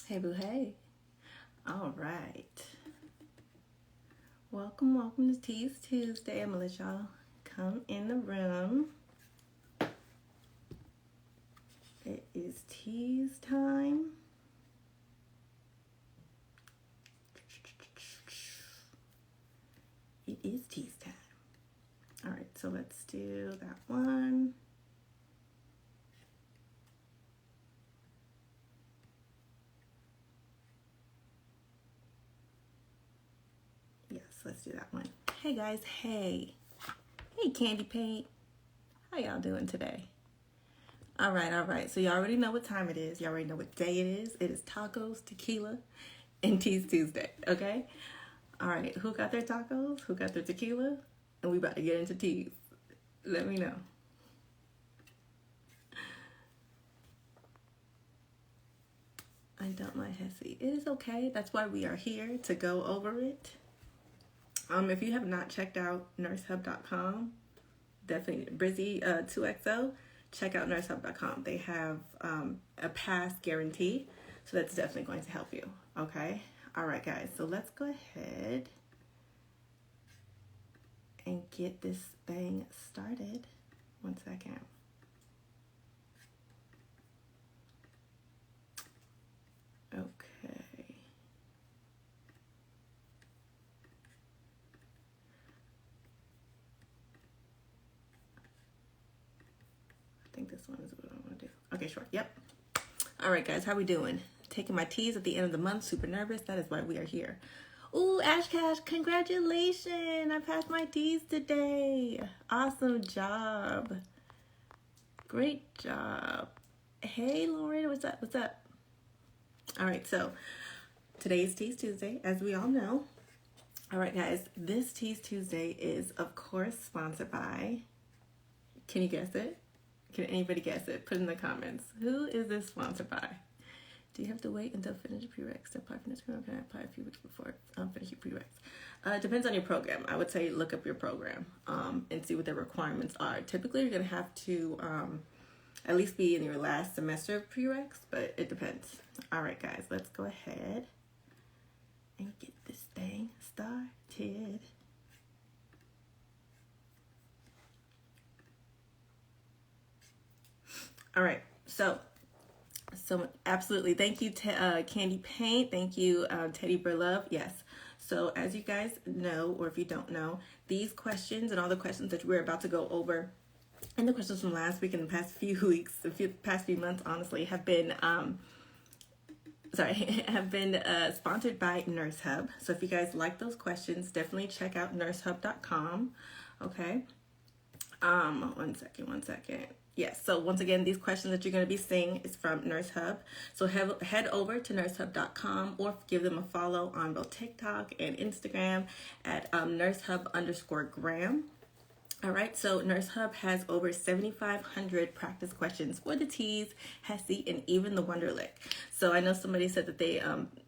Hey boo hey. All right. Welcome to Teas Tuesday. I'm gonna let y'all come in the room. It is teas time. It is teas time. All right, so let's do that one. Yes, let's do that one. Hey guys, hey. Hey Candy Paint. How y'all doing today? All right. So you already know what time it is. You already know what day it is. It is tacos, tequila, and Teas Tuesday, okay? All right, who got their tacos? Who got their tequila? And we about to get into teas. Let me know. I don't like Hesse. It is okay. That's why we are here to go over it. If you have not checked out nursehub.com, definitely Brizzy 2XO, check out nursehub.com. They have a pass guarantee, so that's definitely going to help you. Okay. All right, guys. So let's go ahead and get this thing started. 1 second. Okay. I think this one is what I want to do. Okay, sure. Yep. All right, guys. How we doing? Taking my teas at the end of the month. Super nervous. That is why we are here. Ooh, Ash Cash, congratulations. I passed my teas today. Awesome job. Great job. Hey, Lauren, what's up? All right, so today is Teas Tuesday, as we all know. All right, guys, this Teas Tuesday is, of course, sponsored by, can you guess it? Can anybody guess it? Put in the comments. Who is this sponsored by? Do you have to wait until finish prereqs to apply for this program? Can I apply a few weeks before finish your prereqs? Depends on your program. I would say look up your program and see what their requirements are. Typically, you're going to have to at least be in your last semester of prereqs, but it depends. All right, guys, let's go ahead and get this thing started. All right, so absolutely, thank you, Candy Paint. Thank you, Teddy Bear Love. Yes. So as you guys know, or if you don't know, these questions and all the questions that we're about to go over, and the questions from last week and the past few weeks, past few months, honestly, have been sponsored by Nurse Hub. So if you guys like those questions, definitely check out nursehub.com. Okay. 1 second. Yes, so once again, these questions that you're going to be seeing is from Nurse Hub. So head over to nursehub.com or give them a follow on both TikTok and Instagram at nursehub_gram. All right, so Nurse Hub has over 7,500 practice questions for the Teas, Hesse, and even the Wonderlic. So I know somebody said that they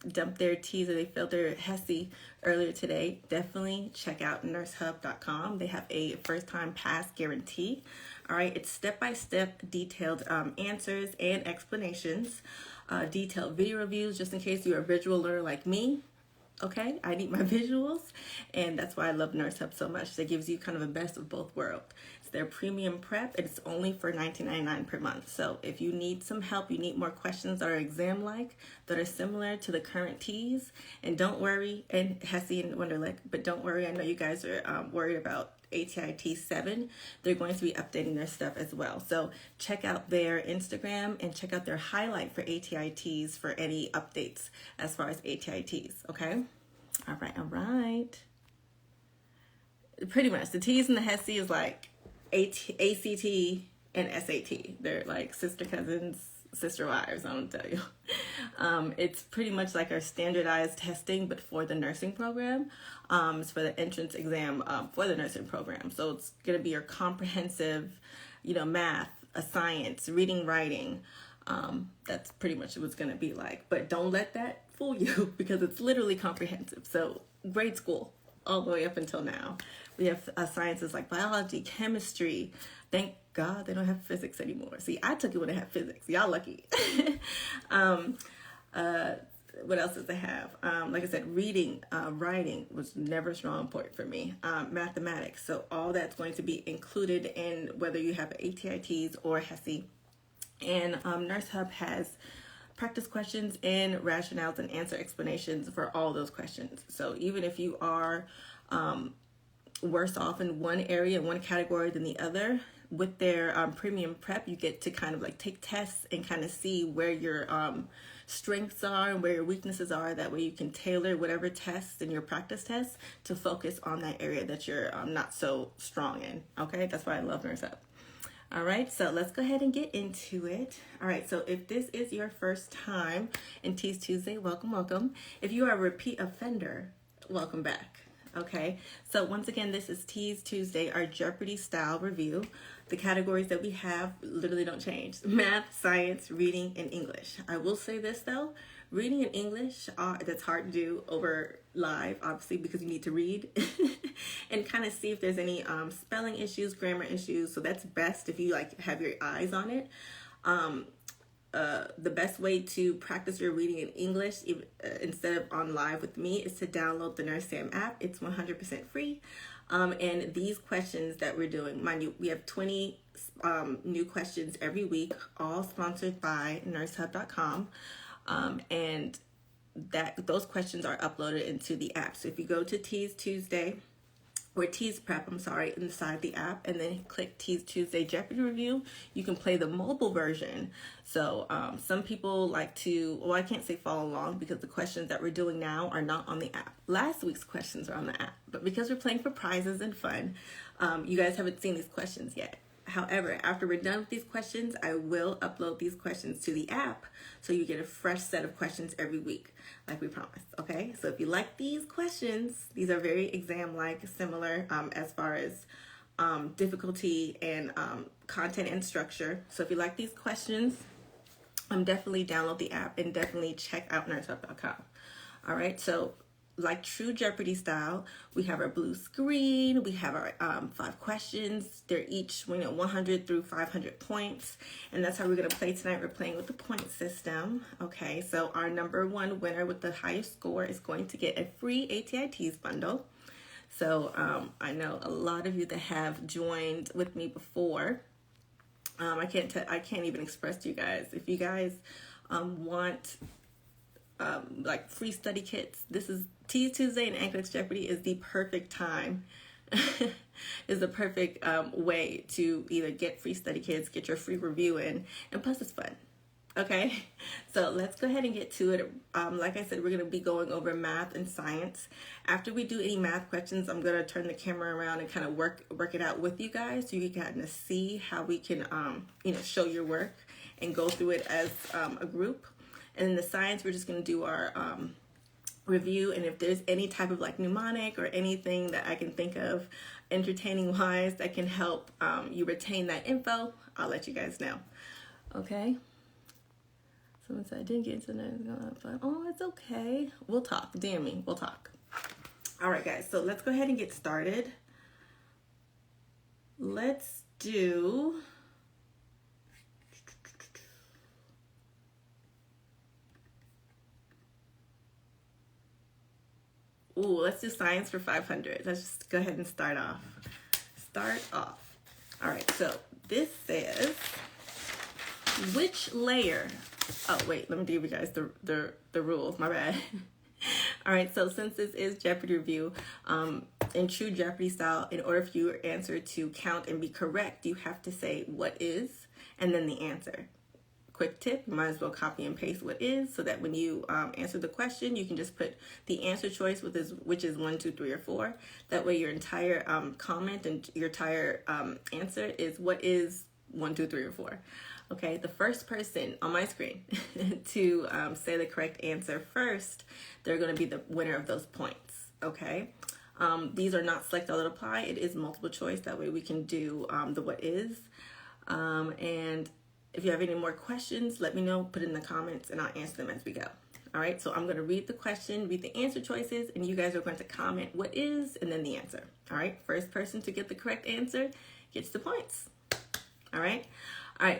dumped their Teas or they filled their Hesse earlier today. Definitely check out nursehub.com. They have a first-time pass guarantee. All right, it's step-by-step detailed answers and explanations, detailed video reviews, just in case you're a visual learner like me. Okay, I need my visuals, and that's why I love Nurse Hub so much. That gives you kind of a best of both worlds. It's their premium prep, and it's only for $19.99 per month. So if you need some help, you need more questions that are exam-like, that are similar to the current Teas, and don't worry, and Hesse and Wonderlic, but don't worry, I know you guys are worried about ATI TEAS 7. They're going to be updating their stuff as well. So check out their Instagram and check out their highlight for ATI TEAS for any updates as far as ATI TEAS, okay? All right. Pretty much. The Teas and the Hesse is like ACT and SAT. They're like sister cousins, sister wives, I don't tell you. It's pretty much like our standardized testing, but for the nursing program. It's for the entrance exam for the nursing program. So it's going to be your comprehensive, math, science, reading, writing. That's pretty much what it's going to be like. But don't let that fool you because it's literally comprehensive. So grade school all the way up until now. We have sciences like biology, chemistry. Thank God they don't have physics anymore. See, I took it when they had physics. Y'all lucky. What else does it have? Like I said, reading, writing was never a strong point for me. Mathematics. So all that's going to be included in whether you have ATI TEAS or HESI. And Nurse Hub has practice questions and rationales and answer explanations for all those questions. So even if you are worse off in one area, one category than the other, with their premium prep, you get to kind of like take tests and kind of see where your strengths are and where your weaknesses are. That way you can tailor whatever tests in your practice tests to focus on that area that you're not so strong in. Okay, that's why I love Nurse Hub. All right, so let's go ahead and get into it. All right, so if this is your first time in Teas Tuesday, welcome, welcome. If you are a repeat offender, welcome back. Okay, so once again, this is Teas Tuesday, our Jeopardy style review. The categories that we have literally don't change: math, science, reading, and English. I will say this though, reading and English, that's hard to do over live, obviously, because you need to read and kind of see if there's any spelling issues, grammar issues. So that's best if you like have your eyes on it. The best way to practice your reading in English instead of on live with me is to download the Nurse Sam app. It's 100% free. And these questions that we're doing, mind you, we have 20 new questions every week, all sponsored by nursehub.com. And those questions are uploaded into the app. So if you go to Teas Tuesday or Teas Prep, inside the app, and then click Teas Tuesday Jeopardy Review, you can play the mobile version. So some people like to, well, I can't say follow along because the questions that we're doing now are not on the app. Last week's questions are on the app, but because we're playing for prizes and fun, you guys haven't seen these questions yet. However, after we're done with these questions, I will upload these questions to the app so you get a fresh set of questions every week, like we promised, okay? So if you like these questions, these are very exam-like, similar as far as difficulty and content and structure. So if you like these questions, definitely download the app and definitely check out nursehub.com. All right, so like true Jeopardy style, we have our blue screen, we have our 5 questions. They're each 100 through 500 points, and that's how we're going to play tonight. We're playing with the point system. Okay, so our number 1 winner with the highest score is going to get a free ATI TEAS bundle. So I know a lot of you that have joined with me before. I can't even express to you guys. If you guys want like free study kits, this is Teas Tuesday and Anchorage Jeopardy is the perfect time. Is the perfect way to either get free study kits, get your free review in, and plus it's fun. Okay, so let's go ahead and get to it. Like I said, we're going to be going over math and science. After we do any math questions, I'm going to turn the camera around and kind of work it out with you guys so you can kind of see how we can show your work and go through it as a group. And in the science, we're just going to do our review, and if there's any type of like mnemonic or anything that I can think of entertaining wise that can help you retain that info, I'll let you guys know. Okay, someone said I didn't get into that, but oh, it's okay, we'll talk. Damn me, we'll talk. All right guys, so let's go ahead and get started. Let's do let's do science for 500. Let's just go ahead and start off. All right, so this says, which layer? Oh, wait, let me give you guys the rules. My bad. All right, so since this is Jeopardy review, in true Jeopardy style, in order for your answer to count and be correct, you have to say what is and then the answer. Quick tip, you might as well copy and paste what is, so that when you answer the question, you can just put the answer choice, which is 1, 2, 3, or 4. That way your entire comment and your entire answer is what is 1, 2, 3, or 4. Okay, the first person on my screen to say the correct answer first, they're going to be the winner of those points. Okay, these are not select all that apply. It is multiple choice. That way we can do the what is. And if you have any more questions, let me know, put it in the comments, and I'll answer them as we go. All right, so I'm going to read the question, read the answer choices, and you guys are going to comment what is and then the answer. All right, first person to get the correct answer gets the points. All right,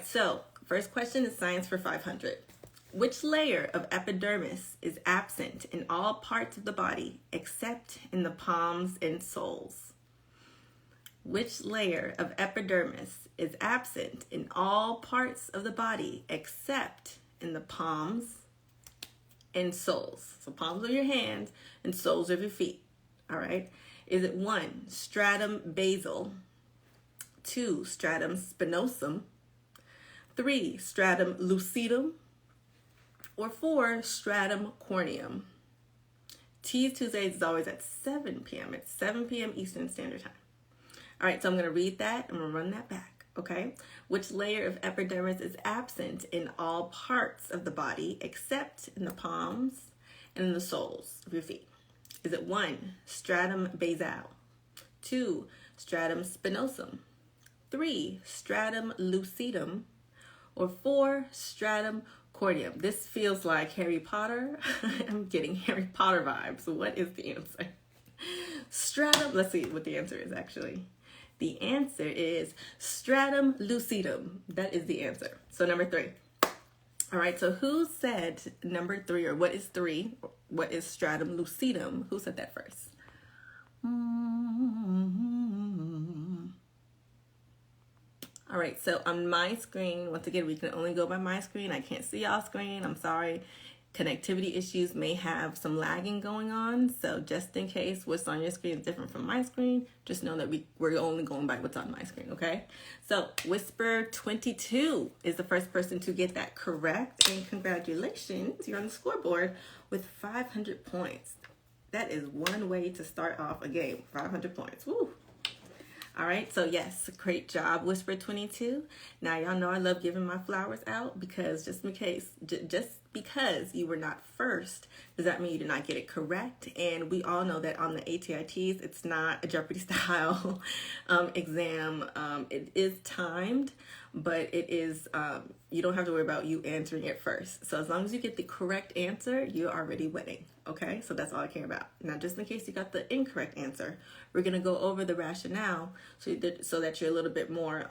so first question is science for 500. Which layer of epidermis is absent in all parts of the body except in the palms and soles? Which layer of epidermis is absent in all parts of the body except in the palms and soles? So palms of your hands and soles of your feet. All right. Is it 1, stratum basal, 2, stratum spinosum, 3, stratum lucidum, or 4, stratum corneum? Teas Tuesdays is always at 7 p.m. It's 7 p.m. Eastern Standard Time. All right, so I'm going to read that. I'm going to run that back, okay? Which layer of epidermis is absent in all parts of the body except in the palms and in the soles of your feet? Is it 1, stratum basal, 2, stratum spinosum, 3, stratum lucidum, or 4, stratum corneum? This feels like Harry Potter. I'm getting Harry Potter vibes. So what is the answer? Stratum, let's see what the answer is actually. The answer is stratum lucidum. That is the answer. So number 3. All right, so who said number 3, or what is 3? What is stratum lucidum? Who said that first? All right, so on my screen, once again, we can only go by my screen. I can't see y'all's screen. I'm sorry. Connectivity issues may have some lagging going on. So just in case what's on your screen is different from my screen, just know that we're only going by what's on my screen, okay? So Whisper 22 is the first person to get that correct. And congratulations, you're on the scoreboard with 500 points. That is one way to start off a game, 500 points. Woo! All right, so yes, great job, Whisper 22. Now, y'all know I love giving my flowers out because just because you were not first, does that mean you did not get it correct? And we all know that on the ATI TEAS, it's not a Jeopardy style exam. It is timed, but it is, you don't have to worry about you answering it first. So as long as you get the correct answer, you're already winning. Okay, so that's all I care about. Now, just in case you got the incorrect answer, we're going to go over the rationale so that you're a little bit more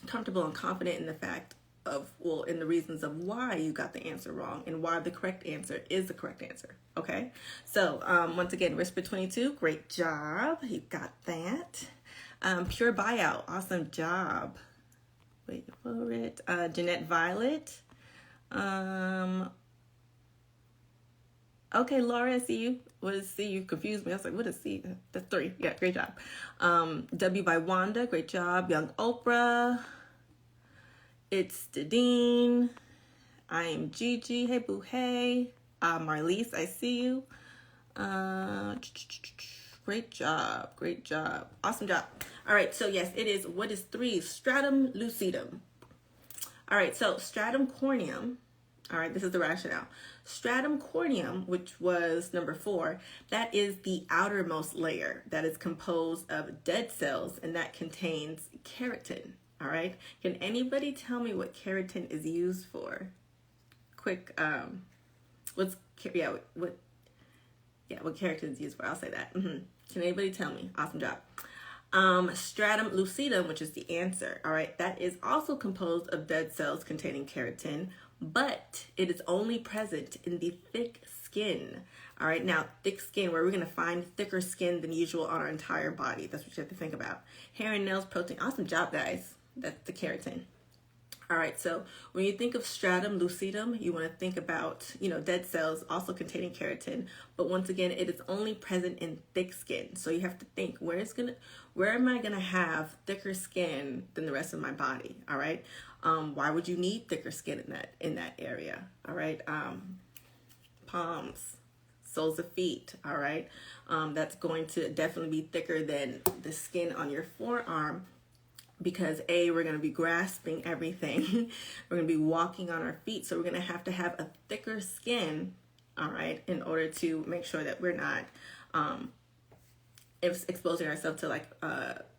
comfortable and confident in the fact of, well, in the reasons of why you got the answer wrong and why the correct answer is the correct answer. Okay, so once again, Whisper 22, great job. You got that. Pure Buyout, awesome job. Wait for it. Jeanette Violet. Okay, Laura, I see you. What is C? You confused me. I was like, what is C? That's 3. Yeah, great job. W by Wanda, great job. Young Oprah. It's Dadine. I am Gigi. Hey, boo, hey. Marlise, I see you. Great job. Great job. Awesome job. All right, so yes, it is. What is 3? Stratum lucidum. All right, so stratum corneum. All right, this is the rationale. Stratum corneum, which was number 4, that is the outermost layer that is composed of dead cells and that contains keratin. All right, can anybody tell me what keratin is used for? Quick, what keratin is used for? I'll say that. Can anybody tell me? Awesome job. Stratum lucidum, which is the answer. All right, that is also composed of dead cells containing keratin, but it is only present in the thick skin. All right, now thick skin, where we're going to find thicker skin than usual on our entire body. That's what you have to think about. Hair and nails protein. Awesome job, guys. That's the keratin. All right, so when you think of stratum lucidum, you want to think about, dead cells also containing keratin. But once again, it is only present in thick skin. So you have to think, where am I going to have thicker skin than the rest of my body? All right. Why would you need thicker skin in that area? All right. Palms, soles of feet. All right. That's going to definitely be thicker than the skin on your forearm. Because we're going to be grasping everything. We're going to be walking on our feet. So we're going to have a thicker skin, all right, in order to make sure that we're not exposing ourselves to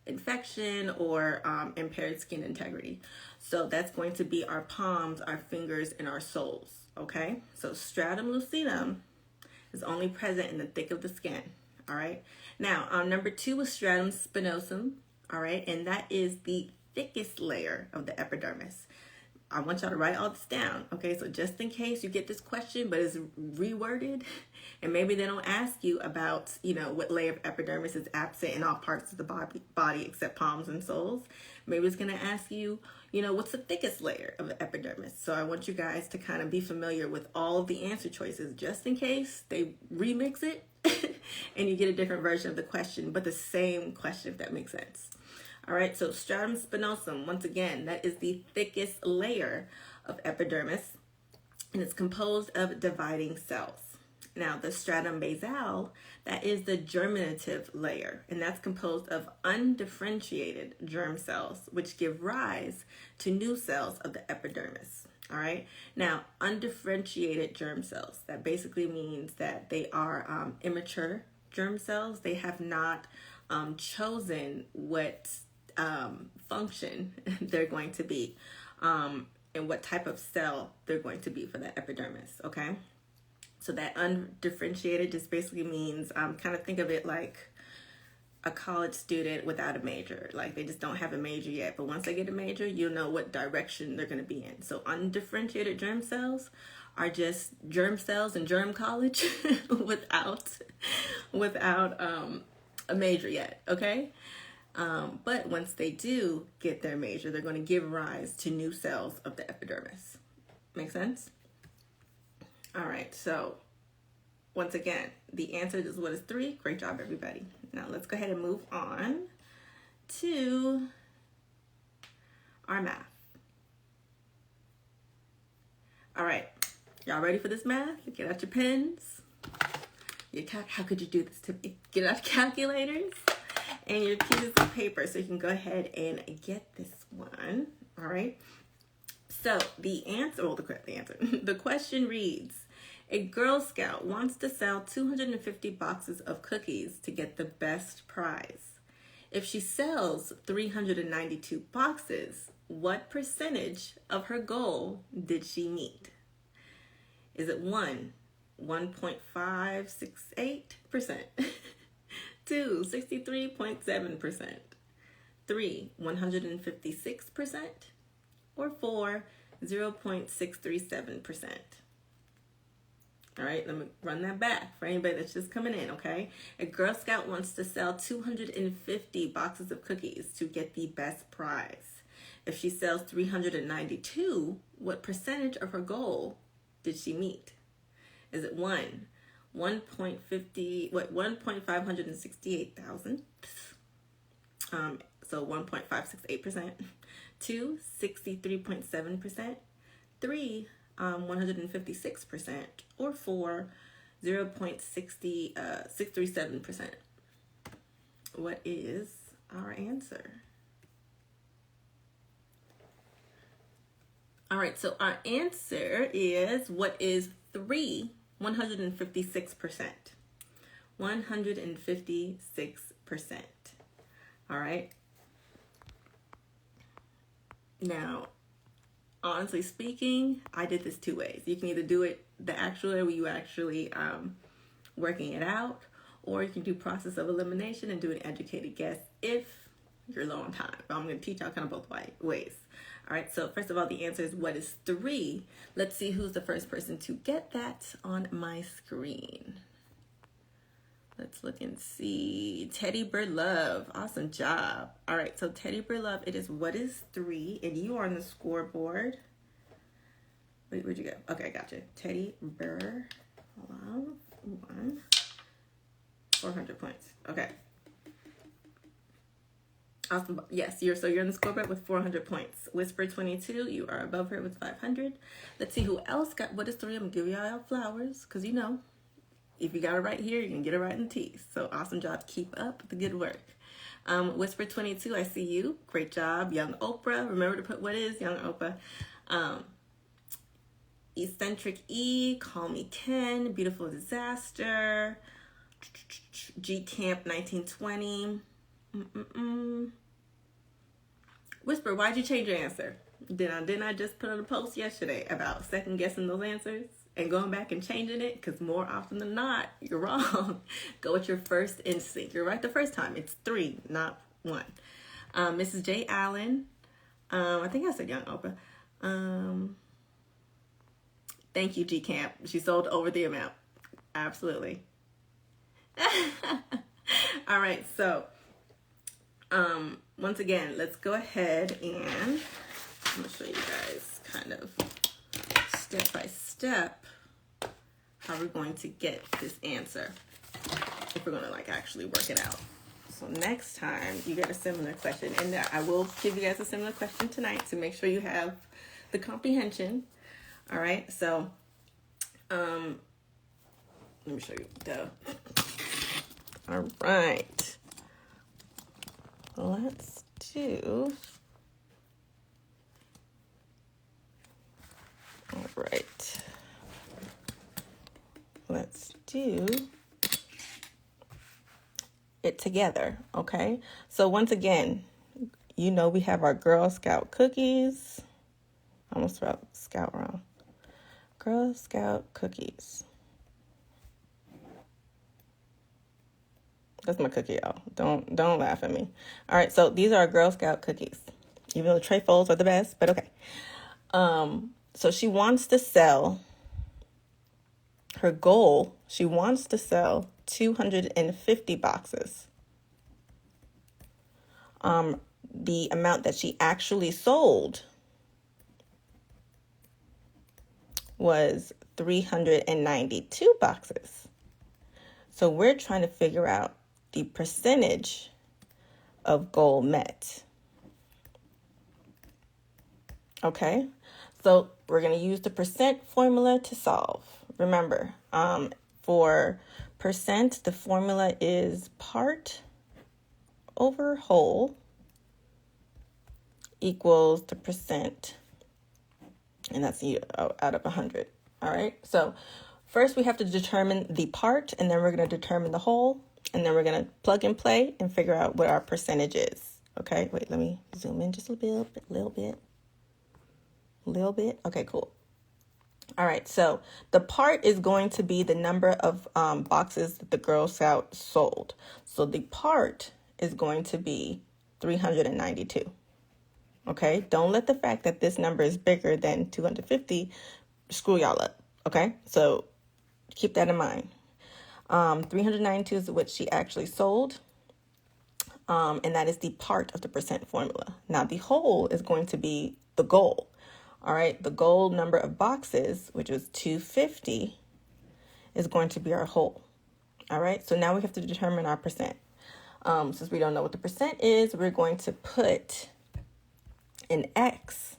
infection or impaired skin integrity. So that's going to be our palms, our fingers, and our soles, okay? So stratum lucidum is only present in the thick of the skin, all right? Now, number 2 is stratum spinosum. All right, and that is the thickest layer of the epidermis. I want y'all to write all this down, okay? So just in case you get this question, but it's reworded, and maybe they don't ask you about, you know, what layer of epidermis is absent in all parts of the body except palms and soles. Maybe it's going to ask you, you know, what's the thickest layer of the epidermis? So I want you guys to kind of be familiar with all of the answer choices, just in case they remix it and you get a different version of the question, but the same question, if that makes sense. All right, so stratum spinosum, once again, that is the thickest layer of epidermis, and it's composed of dividing cells. Now, the stratum basale, that is the germinative layer, and that's composed of undifferentiated germ cells, which give rise to new cells of the epidermis. All right, now, undifferentiated germ cells, that basically means that they are immature germ cells. They have not chosen what function they're going to be, and what type of cell they're going to be for that epidermis, okay? So that undifferentiated just basically means, kind of think of it like a college student without a major. Like they just don't have a major yet, but once they get a major, you'll know what direction they're going to be in. So undifferentiated germ cells are just germ cells in germ college without a major yet, okay? But once they do get their major, they're going to give rise to new cells of the epidermis. Make sense? All right, so once again, the answer is what is 3. Great job, everybody. Now let's go ahead and move on to our math. All right, y'all ready for this math? Get out your pens. How could you do this to me? Get out calculators and your pieces of paper so you can go ahead and get this one. All right. So the answer, the question reads, a Girl Scout wants to sell 250 boxes of cookies to get the best prize. If she sells 392 boxes, what percentage of her goal did she meet? Is it 1, 1.568%, 2, 63.7%, 3, 156%, or 4, 0.637%? All right, let me run that back for anybody that's just coming in, okay? A Girl Scout wants to sell 250 boxes of cookies to get the best prize. If she sells 392, what percentage of her goal did she meet? Is it 1, 1.568,000? So 1.568%. 2, 63.7%. 3, 156%, or 4, 0.637%. What is our answer? All right, so our answer is, what is 3, 156%. 156%. All right. Now, honestly speaking, I did this 2 ways. You can either do it the actual way where you actually working it out, or you can do process of elimination and do an educated guess if you're low on time. But I'm going to teach y'all kind of both ways. All right, so first of all, the answer is, what is 3? Let's see who's the first person to get that on my screen. Let's look and see. Teddy Bird Love. Awesome job. All right, so Teddy Bird Love, it is what is 3, and you are on the scoreboard. Wait, where'd you go? Okay, I got you. Teddy Bird Love, 1. 400 points. Okay. Awesome. Yes, you're on the scoreboard with 400 points. Whisper 22, you are above her with 500. Let's see who else got what is 3. I'm gonna give y'all flowers, because you know, if you got it right here, you can get it right in the teas. So awesome job. Keep up the good work. Whisper 22, I see you. Great job. Young Oprah. Remember to put what is Young Oprah. Eccentric E. Call Me Ken. Beautiful Disaster. G Camp 1920. Whisper, why'd you change your answer? Didn't I just put on a post yesterday about second guessing those answers and going back and changing it? Because more often than not, you're wrong. Go with your first instinct. You're right the first time. It's 3, not 1. Mrs. J. Allen. I think I said Young Oprah. Um, thank you, G Camp. She sold over the amount. Absolutely. All right, so once again, let's go ahead and I'm gonna show you guys kind of step by step how we're going to get this answer if we're gonna like actually work it out. So next time you get a similar question, and I will give you guys a similar question tonight to make sure you have the comprehension. All right, so let me show you the. All right, let's do. All right, let's do it together, okay? So once again, you know we have our Girl Scout cookies. I almost spelled Scout wrong. Girl Scout cookies. That's my cookie, y'all. Don't laugh at me. All right, so these are Girl Scout cookies. Even though the trefoils are the best, but okay. So she wants to sell, her goal, she wants to sell 250 boxes. The amount that she actually sold was 392 boxes. So we're trying to figure out the percentage of goal met. Okay, so we're going to use the percent formula to solve. Remember, for percent, the formula is part over whole equals the percent, and that's out of 100. All right, so first we have to determine the part, and then we're going to determine the whole, and then we're going to plug and play and figure out what our percentage is. Okay, wait, let me zoom in just a little bit. Okay, cool. All right, so the part is going to be the number of boxes that the Girl Scout sold. So the part is going to be 392. Okay, don't let the fact that this number is bigger than 250 screw y'all up. Okay, so keep that in mind. 392 is what she actually sold. And that is the part of the percent formula. Now the whole is going to be the goal. All right, the goal number of boxes, which was 250, is going to be our whole. All right, so now we have to determine our percent. Since we don't know what the percent is, we're going to put an X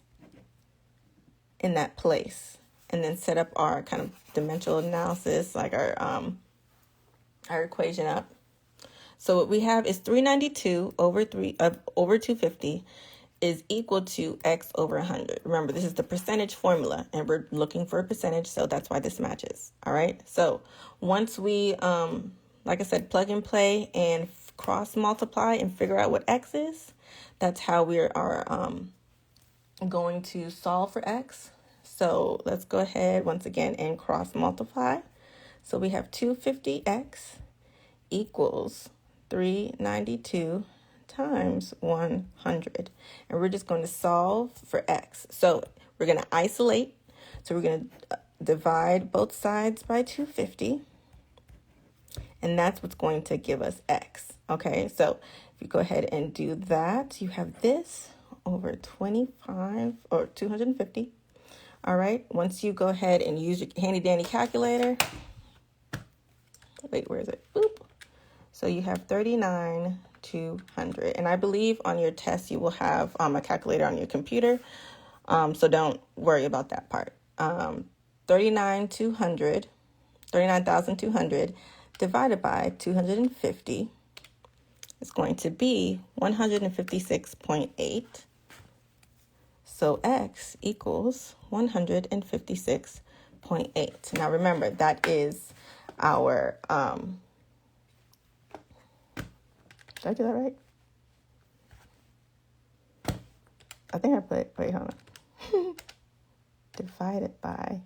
in that place and then set up our kind of dimensional analysis, like our equation up. So what we have is 392 over 250 is equal to X over 100. Remember, this is the percentage formula, and we're looking for a percentage, so that's why this matches. All right, so once we, like I said, plug and play and cross multiply and figure out what X is, that's how we are going to solve for X. So let's go ahead once again and cross multiply. So we have 250X equals 392 times 100, and we're just going to solve for X. So we're going to isolate. So we're going to divide both sides by 250, and that's what's going to give us X. Okay, so if you go ahead and do that, you have this over 25 or 250. All right, once you go ahead and use your handy dandy calculator, wait, where is it? Boop. So you have 39,200. And I believe on your test, you will have a calculator on your computer. So don't worry about that part. 39,200 divided by 250 is going to be 156.8. So X equals 156.8. Now remember, that is our, did I do that right? I think I put, wait, hold on. Divided by,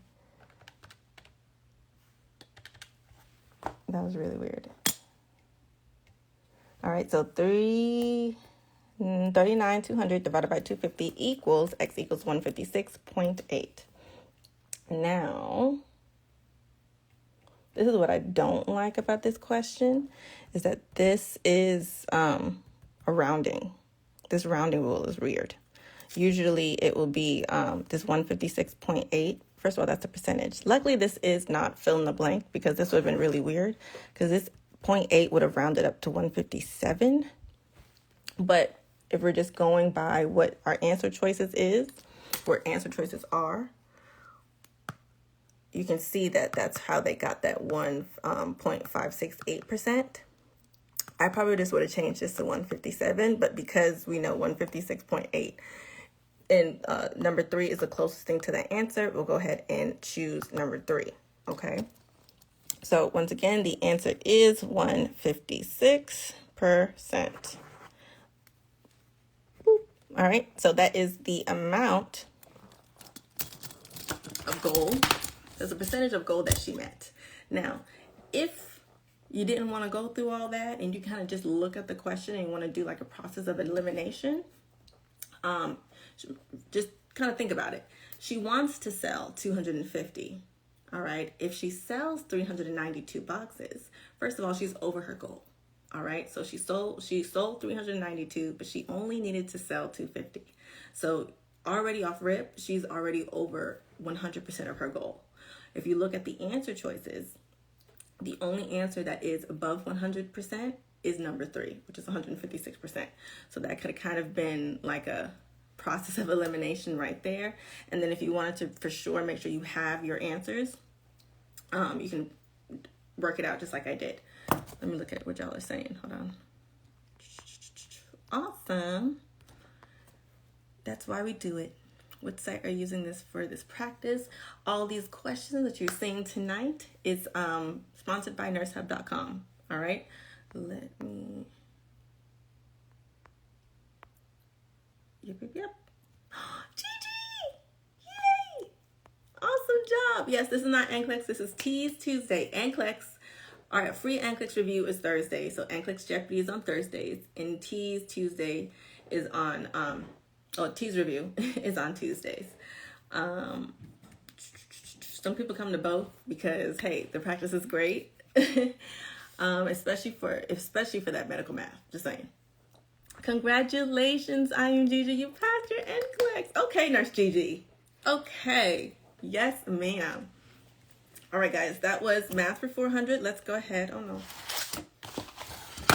that was really weird. All right, so 3 39,200 divided by 250 equals x equals 156.8. Now, this is what I don't like about this question, is that this is a rounding. This rounding rule is weird. Usually it will be this 156.8. First of all, that's a percentage. Luckily, this is not fill in the blank, because this would have been really weird, because this 0.8 would have rounded up to 157. But if we're just going by what our answer choices are, you can see that that's how they got that 1.568%. I probably just would have changed this to 157, but because we know 156.8 and number 3 is the closest thing to that answer, we'll go ahead and choose number 3, okay? So once again, the answer is 156%. All right, so that is the amount of gold. There's a percentage of gold that she met. Now, if you didn't want to go through all that and you kind of just look at the question and you want to do like a process of elimination, just kind of think about it. She wants to sell 250. All right, if she sells 392 boxes, first of all, she's over her goal. All right, so she sold 392, but she only needed to sell 250. So already off rip, she's already over 100% of her goal. If you look at the answer choices, the only answer that is above 100% is number 3, which is 156%. So that could have kind of been like a process of elimination right there. And then if you wanted to for sure make sure you have your answers, you can work it out just like I did. Let me look at what y'all are saying. Hold on. Awesome. That's why we do it. What site are you using this for this practice? All these questions that you're seeing tonight is sponsored by nursehub.com. All right. Let me. Yep. Gigi! Yay! Awesome job. Yes, this is not NCLEX. This is TEAS Tuesday. NCLEX. All right, free NCLEX review is Thursday. So NCLEX Jeopardy is on Thursdays. And TEAS Tuesday is on, TEAS review is on Tuesdays. Some people come to both because, hey, the practice is great. especially for that medical math. Just saying. Congratulations, I am Gigi. You passed your NCLEX. Okay, Nurse Gigi. Okay. Yes, ma'am. All right, guys, that was Math for 400. Let's go ahead. Oh, no.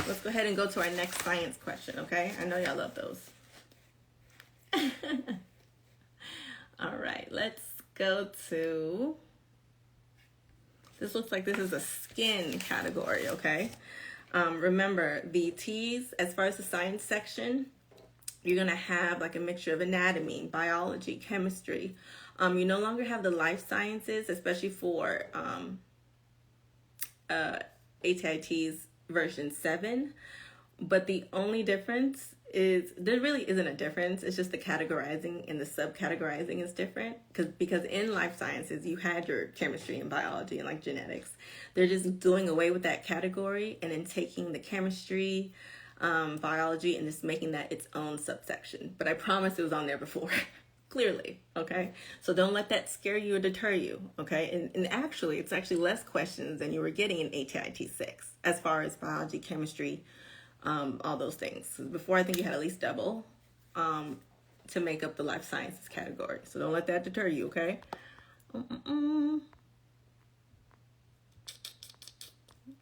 Let's go ahead and go to our next science question, okay? I know y'all love those. All right, let's go to... This looks like this is a skin category, okay? Remember, the T's, as far as the science section, you're going to have like a mixture of anatomy, biology, chemistry. You no longer have the life sciences, especially for ATI TEAS version 7. But the only difference is, there really isn't a difference. It's just the categorizing and the subcategorizing is different. Because in life sciences, you had your chemistry and biology and like genetics. They're just doing away with that category and then taking the chemistry, biology, and just making that its own subsection. But I promise it was on there before. Clearly, okay? So don't let that scare you or deter you, okay? And actually, it's actually less questions than you were getting in ATI TEAS 6 as far as biology, chemistry, all those things. Before, I think you had at least double to make up the life sciences category. So don't let that deter you, okay?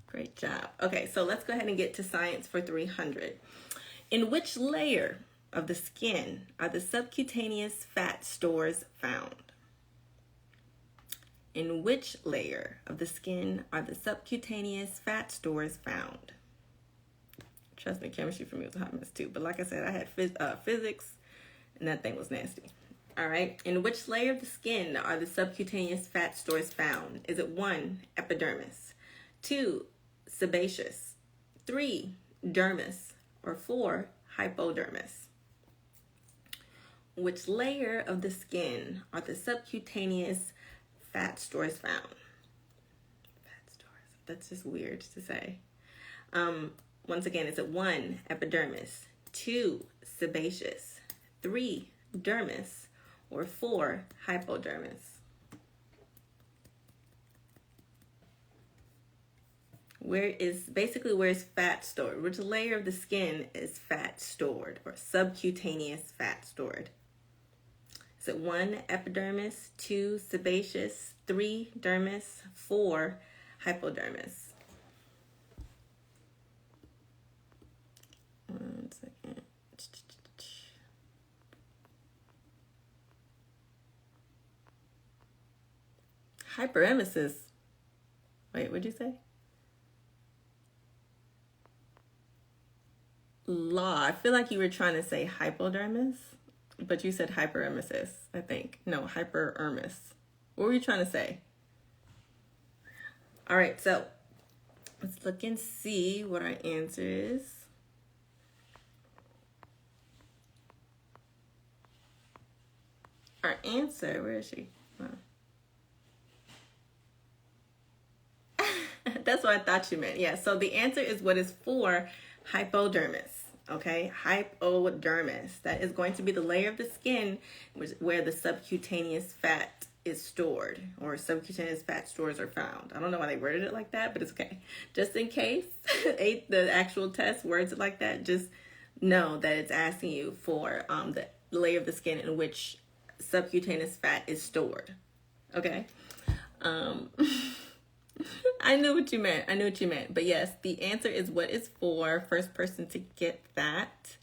Great job. Okay, so let's go ahead and get to science for 300. In which layer of the skin are the subcutaneous fat stores found? In which layer of the skin are the subcutaneous fat stores found? Trust me, chemistry for me was a hot mess too. But like I said, I had physics, and that thing was nasty. All right. In which layer of the skin are the subcutaneous fat stores found? Is it 1, epidermis, 2, sebaceous, 3, dermis, or 4, hypodermis? Which layer of the skin are the subcutaneous fat stores found? Fat stores. That's just weird to say. Once again, is it 1, epidermis, 2, sebaceous, 3, dermis, or 4, hypodermis? Where's fat stored? Which layer of the skin is fat stored, or subcutaneous fat stored? Is it 1, epidermis, 2, sebaceous, 3, dermis, 4, hypodermis? 1 second. Hyperemesis. Wait, what'd you say? Law. I feel like you were trying to say hypodermis, but you said hyperemesis, I think. No, hyperermis. What were you trying to say? All right, so let's look and see what our answer is. Our answer, where is she? That's what I thought you meant. Yeah, so the answer is what is 4, hypodermis. Okay, hypodermis. That is going to be the layer of the skin where the subcutaneous fat is stored, or subcutaneous fat stores are found. I don't know why they worded it like that, but it's okay. Just in case the actual test words it like that, just know that it's asking you for the layer of the skin in which subcutaneous fat is stored. Okay. I knew what you meant. But yes, the answer is what is 4. First person to get that.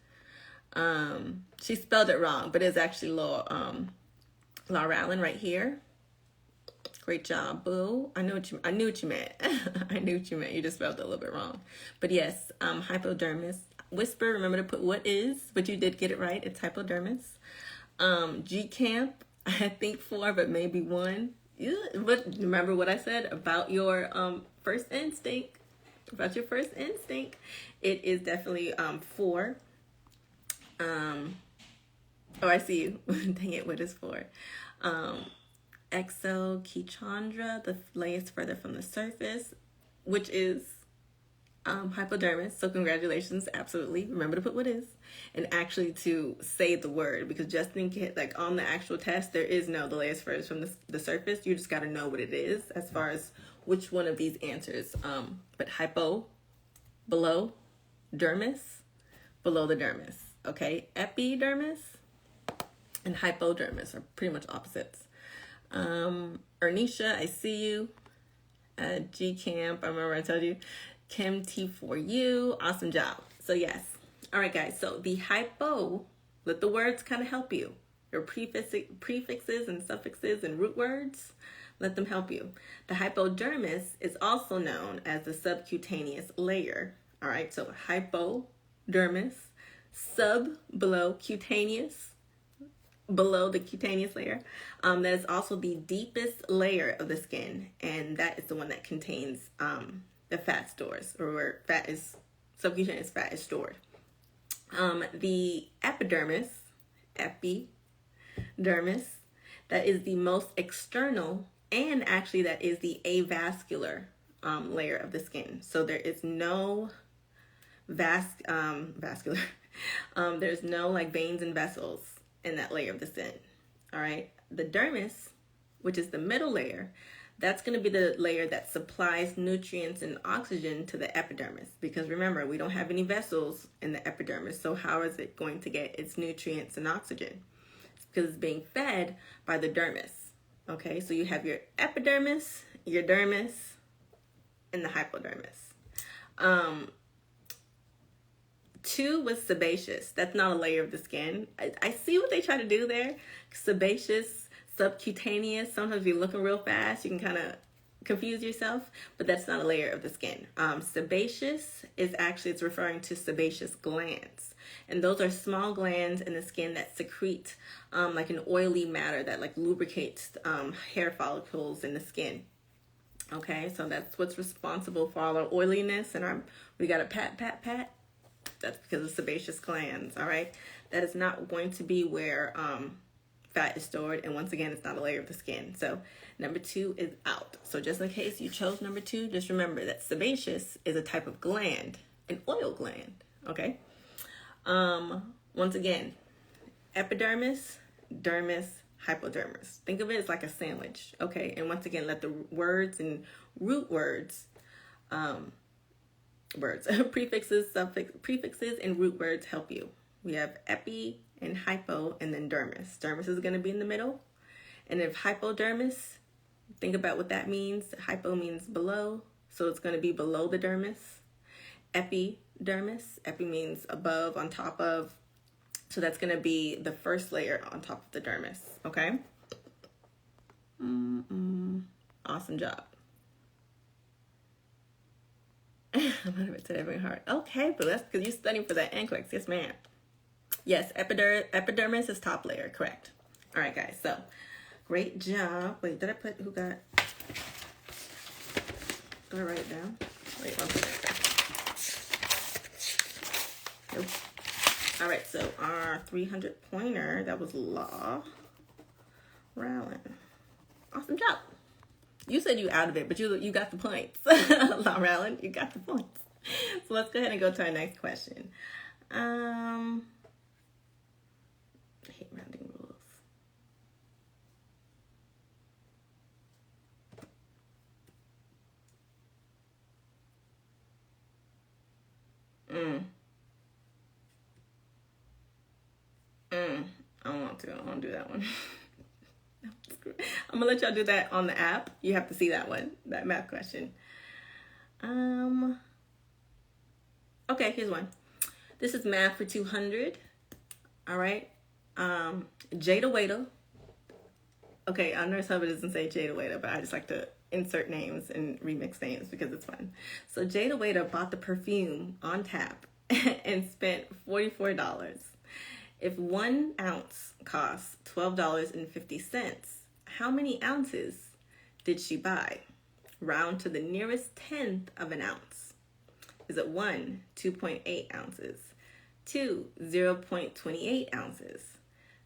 She spelled it wrong, but it's actually Laura Allen right here. Great job, boo. I knew what you meant. I knew what you meant. You just spelled it a little bit wrong. But yes, hypodermis. Whisper, remember to put what is, but you did get it right. It's hypodermis. G Camp, I think 4, but maybe 1. But remember what I said about your first instinct. About your first instinct. It is definitely 4. Oh, I see you. Dang it, what is 4? Exochondra, the layers further from the surface, which is hypodermis. So congratulations, absolutely. Remember to put what is, and actually to say the word, because just in case, like on the actual test, there is no the layers furthest from the surface. You just got to know what it is as far as which one of these answers. But hypo, below, dermis, below the dermis. Okay, epidermis and hypodermis are pretty much opposites. Ernisha, I see you. G Camp, I remember I told you. Kim T4U, awesome job. So yes. All right, guys. So the hypo, let the words kind of help you. Your prefixes and suffixes and root words, let them help you. The hypodermis is also known as the subcutaneous layer. All right, so hypodermis, below cutaneous, below the cutaneous layer. That is also the deepest layer of the skin, and that is the one that contains the fat stores, or where subcutaneous fat is stored. The epidermis, that is the most external, and actually that is the avascular layer of the skin. So there is no vascular, there's no like veins and vessels in that layer of the skin. All right, the dermis, which is the middle layer, that's going to be the layer that supplies nutrients and oxygen to the epidermis. Because remember, we don't have any vessels in the epidermis. So how is it going to get its nutrients and oxygen? It's because it's being fed by the dermis. Okay, so you have your epidermis, your dermis, and the hypodermis. 2 was sebaceous. That's not a layer of the skin. I see what they try to do there. Sebaceous, subcutaneous, sometimes you're looking real fast, you can kind of confuse yourself, but that's not a layer of the skin. Sebaceous is actually, it's referring to sebaceous glands, and those are small glands in the skin that secrete like an oily matter that like lubricates hair follicles in the skin. Okay, so that's what's responsible for all our oiliness, and we got a pat. That's because of sebaceous glands. All right, that is not going to be where fat is stored, and once again, it's not a layer of the skin. So number 2 is out. So just in case you chose number 2, just remember that sebaceous is a type of gland, an oil gland. Okay. Once again, epidermis, dermis, hypodermis. Think of it as like a sandwich, okay? And once again, let the words and root words, prefixes, prefixes, and root words help you. We have epi and hypo, and then dermis. Dermis is going to be in the middle. And if hypodermis, think about what that means. Hypo means below, so it's going to be below the dermis. Epidermis, epi means above, on top of. So that's going to be the first layer on top of the dermis, okay? Awesome job. I'm not even today hard. Okay, but that's because you're studying for that NCLEX. Yes, ma'am. Yes, epidermis is top layer, correct. All right, guys, so great job. Wait, did I put who got? Do I write it down? Wait, one second. Nope. All right, so our 300 pointer, that was Law Rowland. Awesome job. You said you out of it, but you got the points. Law Rowland, you got the points. So let's go ahead and go to our next question. I hate rounding rules. I don't want to. I don't want to do that one. I'm gonna let y'all do that on the app. You have to see that one, that math question. Okay, here's one. This is math for 200. All right. Jada Waiter. Okay, on Nurse Hub it doesn't say Jada Waiter, but I just like to insert names and remix names because it's fun. So Jada Waiter bought the perfume on tap and spent $44. If 1 ounce costs $12.50, how many ounces did she buy? Round to the nearest tenth of an ounce. Is it 1, 2.8 ounces, 2, 0.28 ounces,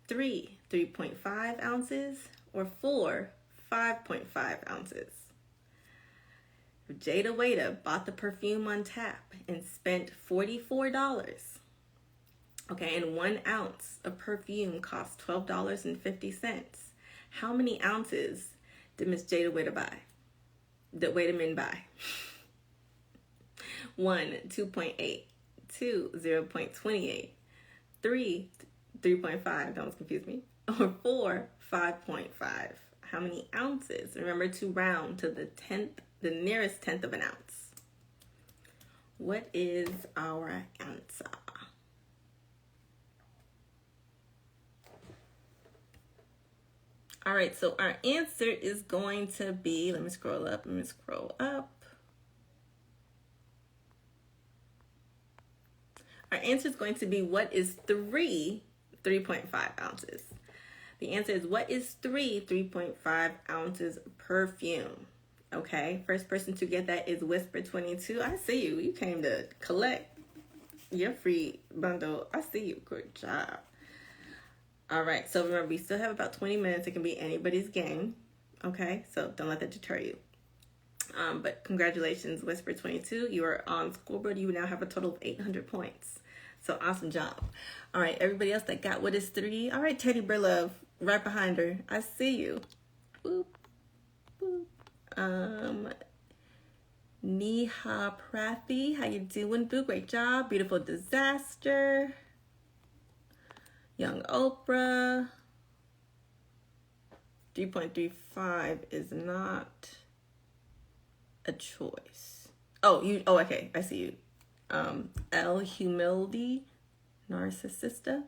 3, 3.5 ounces, or 4, 5.5 ounces? Jada Waiter bought the perfume on tap and spent $44. Okay, and 1 ounce of perfume costs $12.50. How many ounces did Miss Jada Waiter buy? Did Waiterman buy? 1, 2.8, 2, 0.28, 3, 3.5, don't confuse me, or 4, 5.5. How many ounces? Remember to round to the nearest tenth of an ounce. What is our answer? All right, so our answer is going to be, let me scroll up. Our answer is going to be, what is 3.5 ounces? The answer is, what is 3.5 ounces of perfume? Okay, first person to get that is Whisper22. I see you. You came to collect your free bundle. I see you. Good job. All right, so remember, we still have about 20 minutes. It can be anybody's game, okay? So don't let that deter you. But congratulations, Whisper22. You are on scoreboard. You now have a total of 800 points. So awesome job. All right, everybody else that got what is 3. All right, Teddy Burlove, right behind her. I see you. Boop, boop. Neha Prathi, how you doing, boo? Great job. Beautiful Disaster. Young Oprah. 3.35 is not a choice. Oh, okay. I see you. L Humility, Narcissista.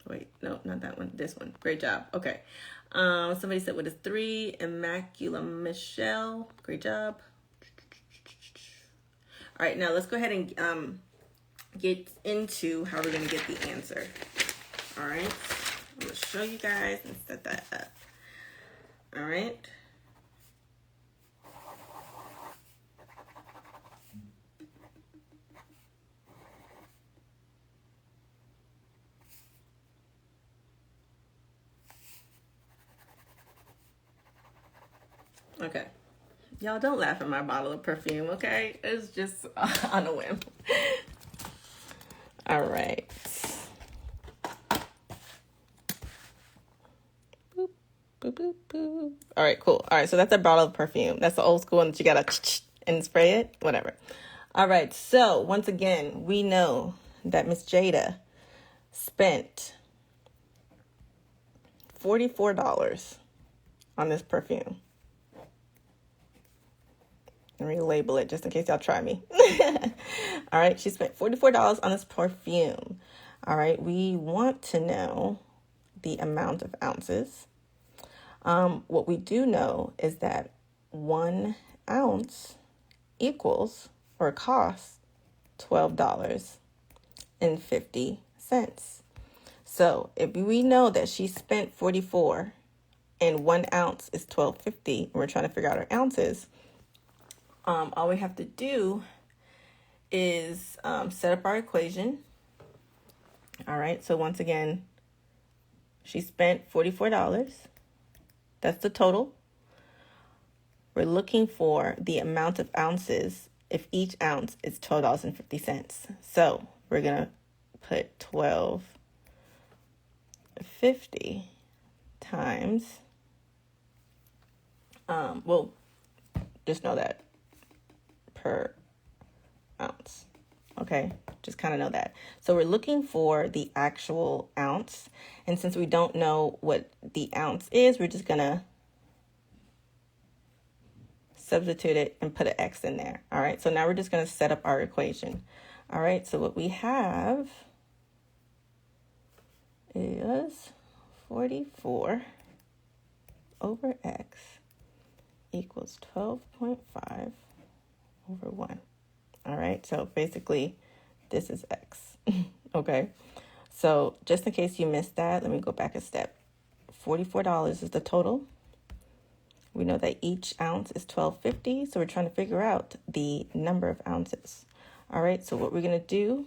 Wait, no, not that one. This one. Great job. Okay. Somebody said what is 3? Immacula Michelle. Great job. All right, now let's go ahead and get into how we're going to get the answer. All right. I'm going to show you guys and set that up. All right. Okay. Y'all don't laugh at my bottle of perfume, okay? It's just on a whim. All right, cool. All right, so that's a bottle of perfume. That's the old school one that you gotta and spray it, whatever. All right, so once again, we know that Miss Jada spent $44 on this perfume. Let me label it just in case y'all try me. All right, she spent $44 on this perfume. All right, we want to know the amount of ounces. What we do know is that 1 ounce equals or costs $12.50. So if we know that she spent 44 and 1 ounce is $12.50, and we're trying to figure out our ounces, all we have to do is set up our equation. All right, so once again, she spent $44. That's the total. We're looking for the amount of ounces if each ounce is $12.50. So we're going to put $12.50 times, well, just know that per ounce. Okay, just kind of know that. So we're looking for the actual ounce. And since we don't know what the ounce is, we're just going to substitute it and put an X in there. All right, so now we're just going to set up our equation. All right, so what we have is 44 over X equals 12.5 over 1. All right, so basically this is X. Okay, so just in case you missed that, let me go back a step. $44 is the total. We know that each ounce is $12.50, so we're trying to figure out the number of ounces. All right, so what we're going to do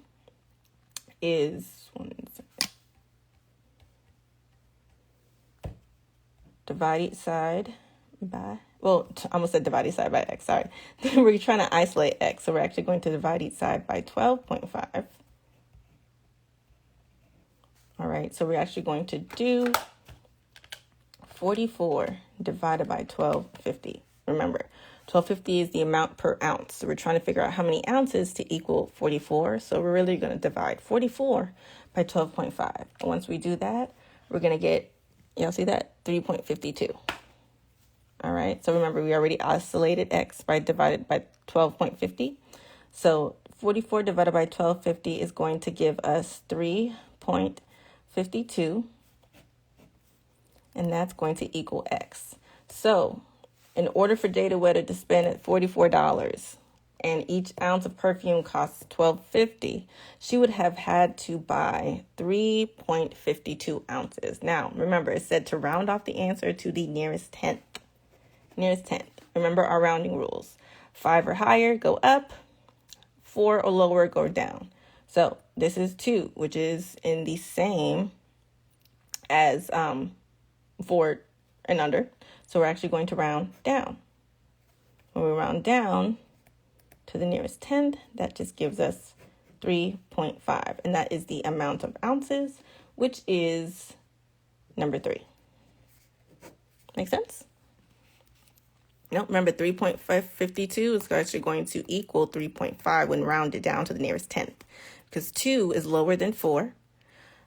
is divide each side by, well, I almost said divide each side by X, sorry. We're trying to isolate X, so we're actually going to divide each side by 12.5. All right, so we're actually going to do 44 divided by 12.50. Remember, 12.50 is the amount per ounce. So we're trying to figure out how many ounces to equal 44. So we're really going to divide 44 by 12.5. And once we do that, we're going to get, y'all see that? 3.52. All right, so remember, we already isolated X by divided by 12.50. So 44 divided by 12.50 is going to give us 3.52. And that's going to equal X. So in order for Jada Wetter to spend at $44 and each ounce of perfume costs $12.50, she would have had to buy 3.52 ounces. Now, remember, it said to round off the answer to the nearest tenth. Nearest tenth. Remember our rounding rules. 5 or higher, go up. 4 or lower, go down. So this is 2, which is in the same as 4 and under. So we're actually going to round down. When we round down to the nearest tenth, that just gives us 3.5. And that is the amount of ounces, which is number 3. Make sense? No, remember 3.52 is actually going to equal 3.5 when rounded down to the nearest tenth, because 2 is lower than 4.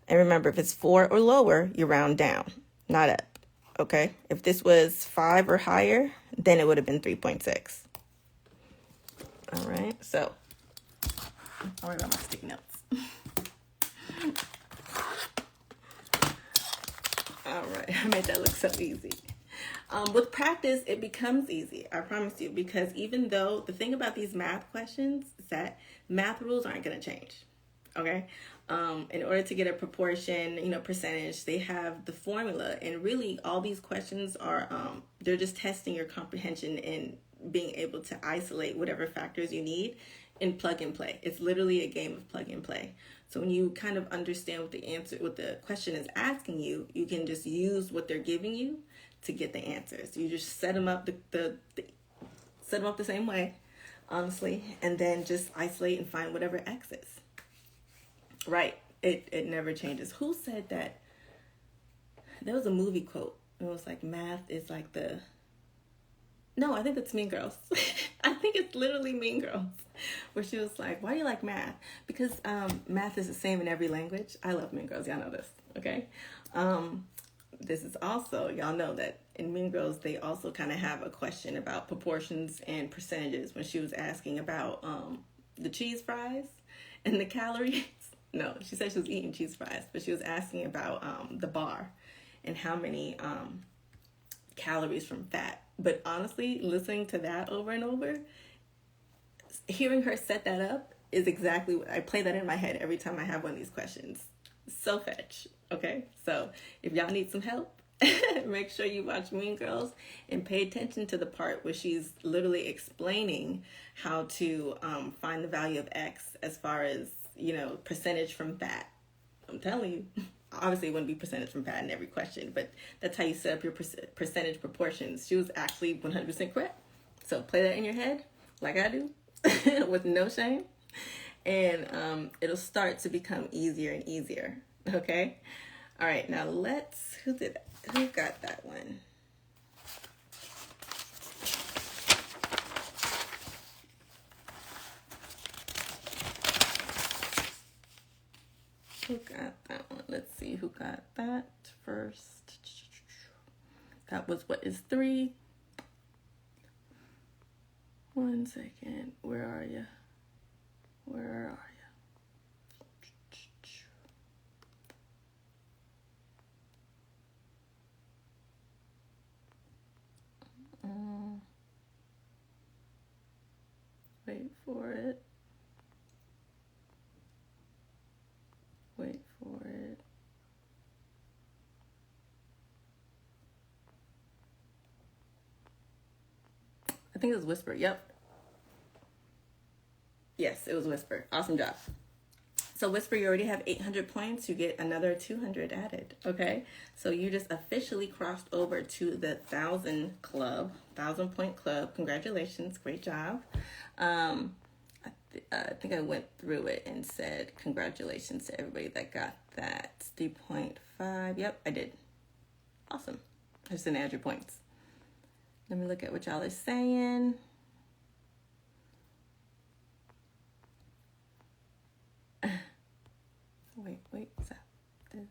And remember, if it's 4 or lower, you round down, not up. Okay, if this was 5 or higher, then it would have been 3.6. All right, so I'll worry about my sticky notes. All right, I made that look so easy. With practice, it becomes easy, I promise you, because even though the thing about these math questions is that math rules aren't going to change. Okay, in order to get a proportion, percentage, they have the formula, and really all these questions are, they're just testing your comprehension and being able to isolate whatever factors you need and plug and play. It's literally a game of plug and play. So when you kind of understand what the question is asking you, you can just use what they're giving you to get the answers. You just set them up set them up the same way, honestly, and then just isolate and find whatever X is. Right. It never changes. Who said that? There was a movie quote. It was like, math is like the No, I think that's Mean Girls. I think it's literally Mean Girls, where she was like, "Why do you like math?" Because math is the same in every language. I love Mean Girls. Y'all know this, okay? This is also, y'all know that in Mean Girls, they also kind of have a question about proportions and percentages when she was asking about the cheese fries and the calories. No, she said she was eating cheese fries, but she was asking about the bar and how many calories from fat. But honestly, listening to that over and over, hearing her set that up is exactly what I play that in my head every time I have one of these questions. So fetch, okay? So if y'all need some help, make sure you watch Mean Girls and pay attention to the part where she's literally explaining how to find the value of X as far as, percentage from fat. I'm telling you. Obviously, it wouldn't be percentage from fat in every question, but that's how you set up your percentage proportions. She was actually 100% correct. So play that in your head, like I do, with no shame, and it'll start to become easier and easier. Okay. All right. Now who got that one? Who got that one? Let's see who got that first. That was what is 3. 1 second. Where are you? Wait for it. I think it was Whisper. Yep. Yes, it was Whisper. Awesome job. So Whisper, you already have 800 points. You get another 200 added. Okay. So you just officially crossed over to the 1,000 club, 1,000-point club. Congratulations. Great job. I think I went through it and said congratulations to everybody that got that 3.5. Yep, I did. Awesome. I just didn't add your points. Let me look at what y'all are saying. Wait, is that this?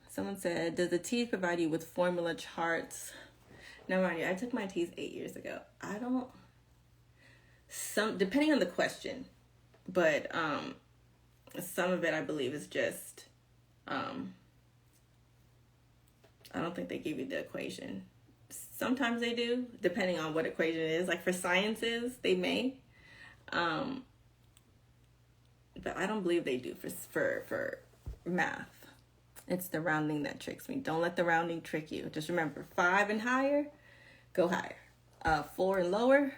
Someone said, does the TEAS provide you with formula charts? Now, mind you, I took my TEAS 8 years ago. Depending on the question, but some of it I believe is just, I don't think they give you the equation. Sometimes they do, depending on what equation it is. Like for sciences, they may. But I don't believe they do for math. It's the rounding that tricks me. Don't let the rounding trick you. Just remember, 5 and higher, go higher. 4 and lower,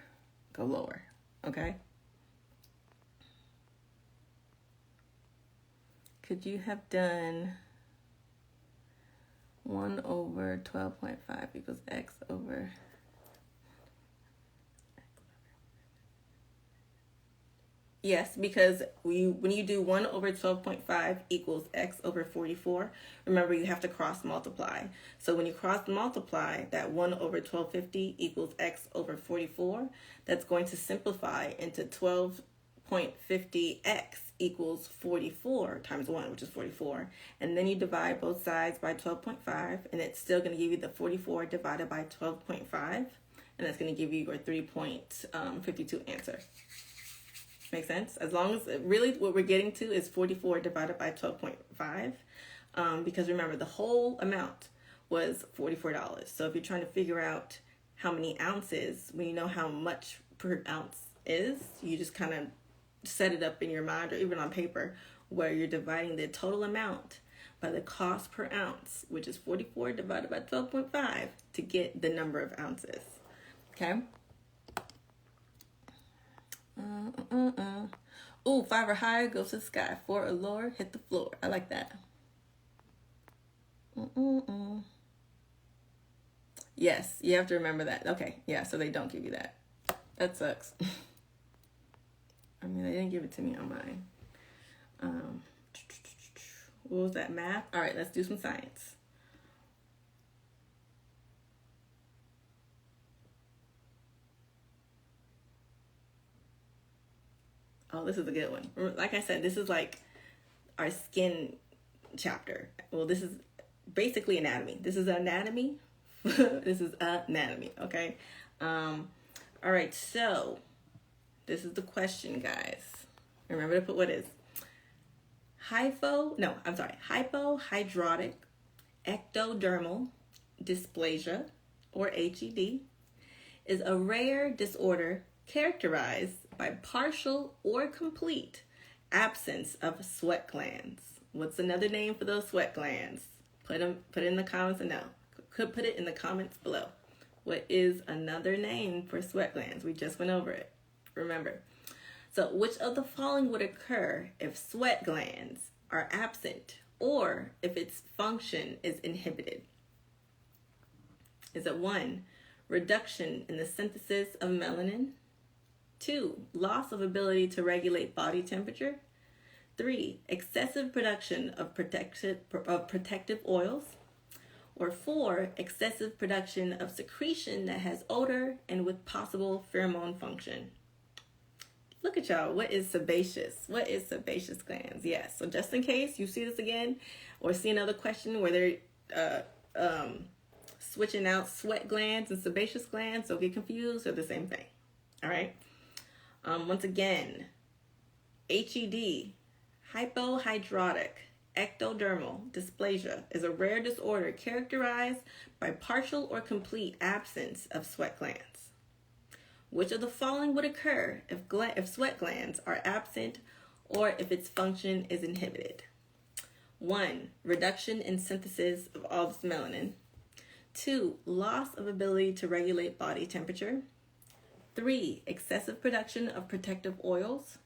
go lower. Okay? Could you have done 1 over 12.5 equals x over... Yes, because when you do 1 over 12.5 equals x over 44, remember you have to cross multiply. So when you cross multiply, that 1 over 1250 equals x over 44, that's going to simplify into 12.50x equals 44 times 1, which is 44. And then you divide both sides by 12.5, and it's still going to give you the 44 divided by 12.5, and that's going to give you your 3.52 answer. Make sense? As long as really what we're getting to is 44 divided by 12.5, because remember the whole amount was $44. So if you're trying to figure out how many ounces, when you know how much per ounce is, you just kind of set it up in your mind or even on paper where you're dividing the total amount by the cost per ounce, which is 44 divided by 12.5 to get the number of ounces. Okay? Ooh, 5 or higher, go to the sky. 4 or lower, hit the floor. I like that. Yes, you have to remember that. Okay, yeah, so they don't give you that. That sucks. I mean, they didn't give it to me on mine. What was that, math? All right, let's do some science. Oh, this is a good one. Like I said, this is like our skin chapter. Well, this is basically anatomy. This is anatomy. This is anatomy, okay? All right, so this is the question, guys. Remember to put what is. Hypohidrotic ectodermal dysplasia, or HED, is a rare disorder characterized by partial or complete absence of sweat glands. What's another name for those sweat glands? Put it in the comments and put it in the comments below. What is another name for sweat glands? We just went over it. Remember. So which of the following would occur if sweat glands are absent or if its function is inhibited? Is it 1, reduction in the synthesis of melanin? 2, loss of ability to regulate body temperature? 3, excessive production of protective oils? Or 4, excessive production of secretion that has odor and with possible pheromone function? Look at y'all. What is sebaceous? What is sebaceous glands? Yes. So just in case you see this again or see another question where they're switching out sweat glands and sebaceous glands, don't get confused. They're the same thing. All right. Once again, HED, hypohidrotic ectodermal dysplasia, is a rare disorder characterized by partial or complete absence of sweat glands. Which of the following would occur if sweat glands are absent or if its function is inhibited? 1, reduction in synthesis of all this melanin. 2, loss of ability to regulate body temperature. 3, excessive production of protective oils.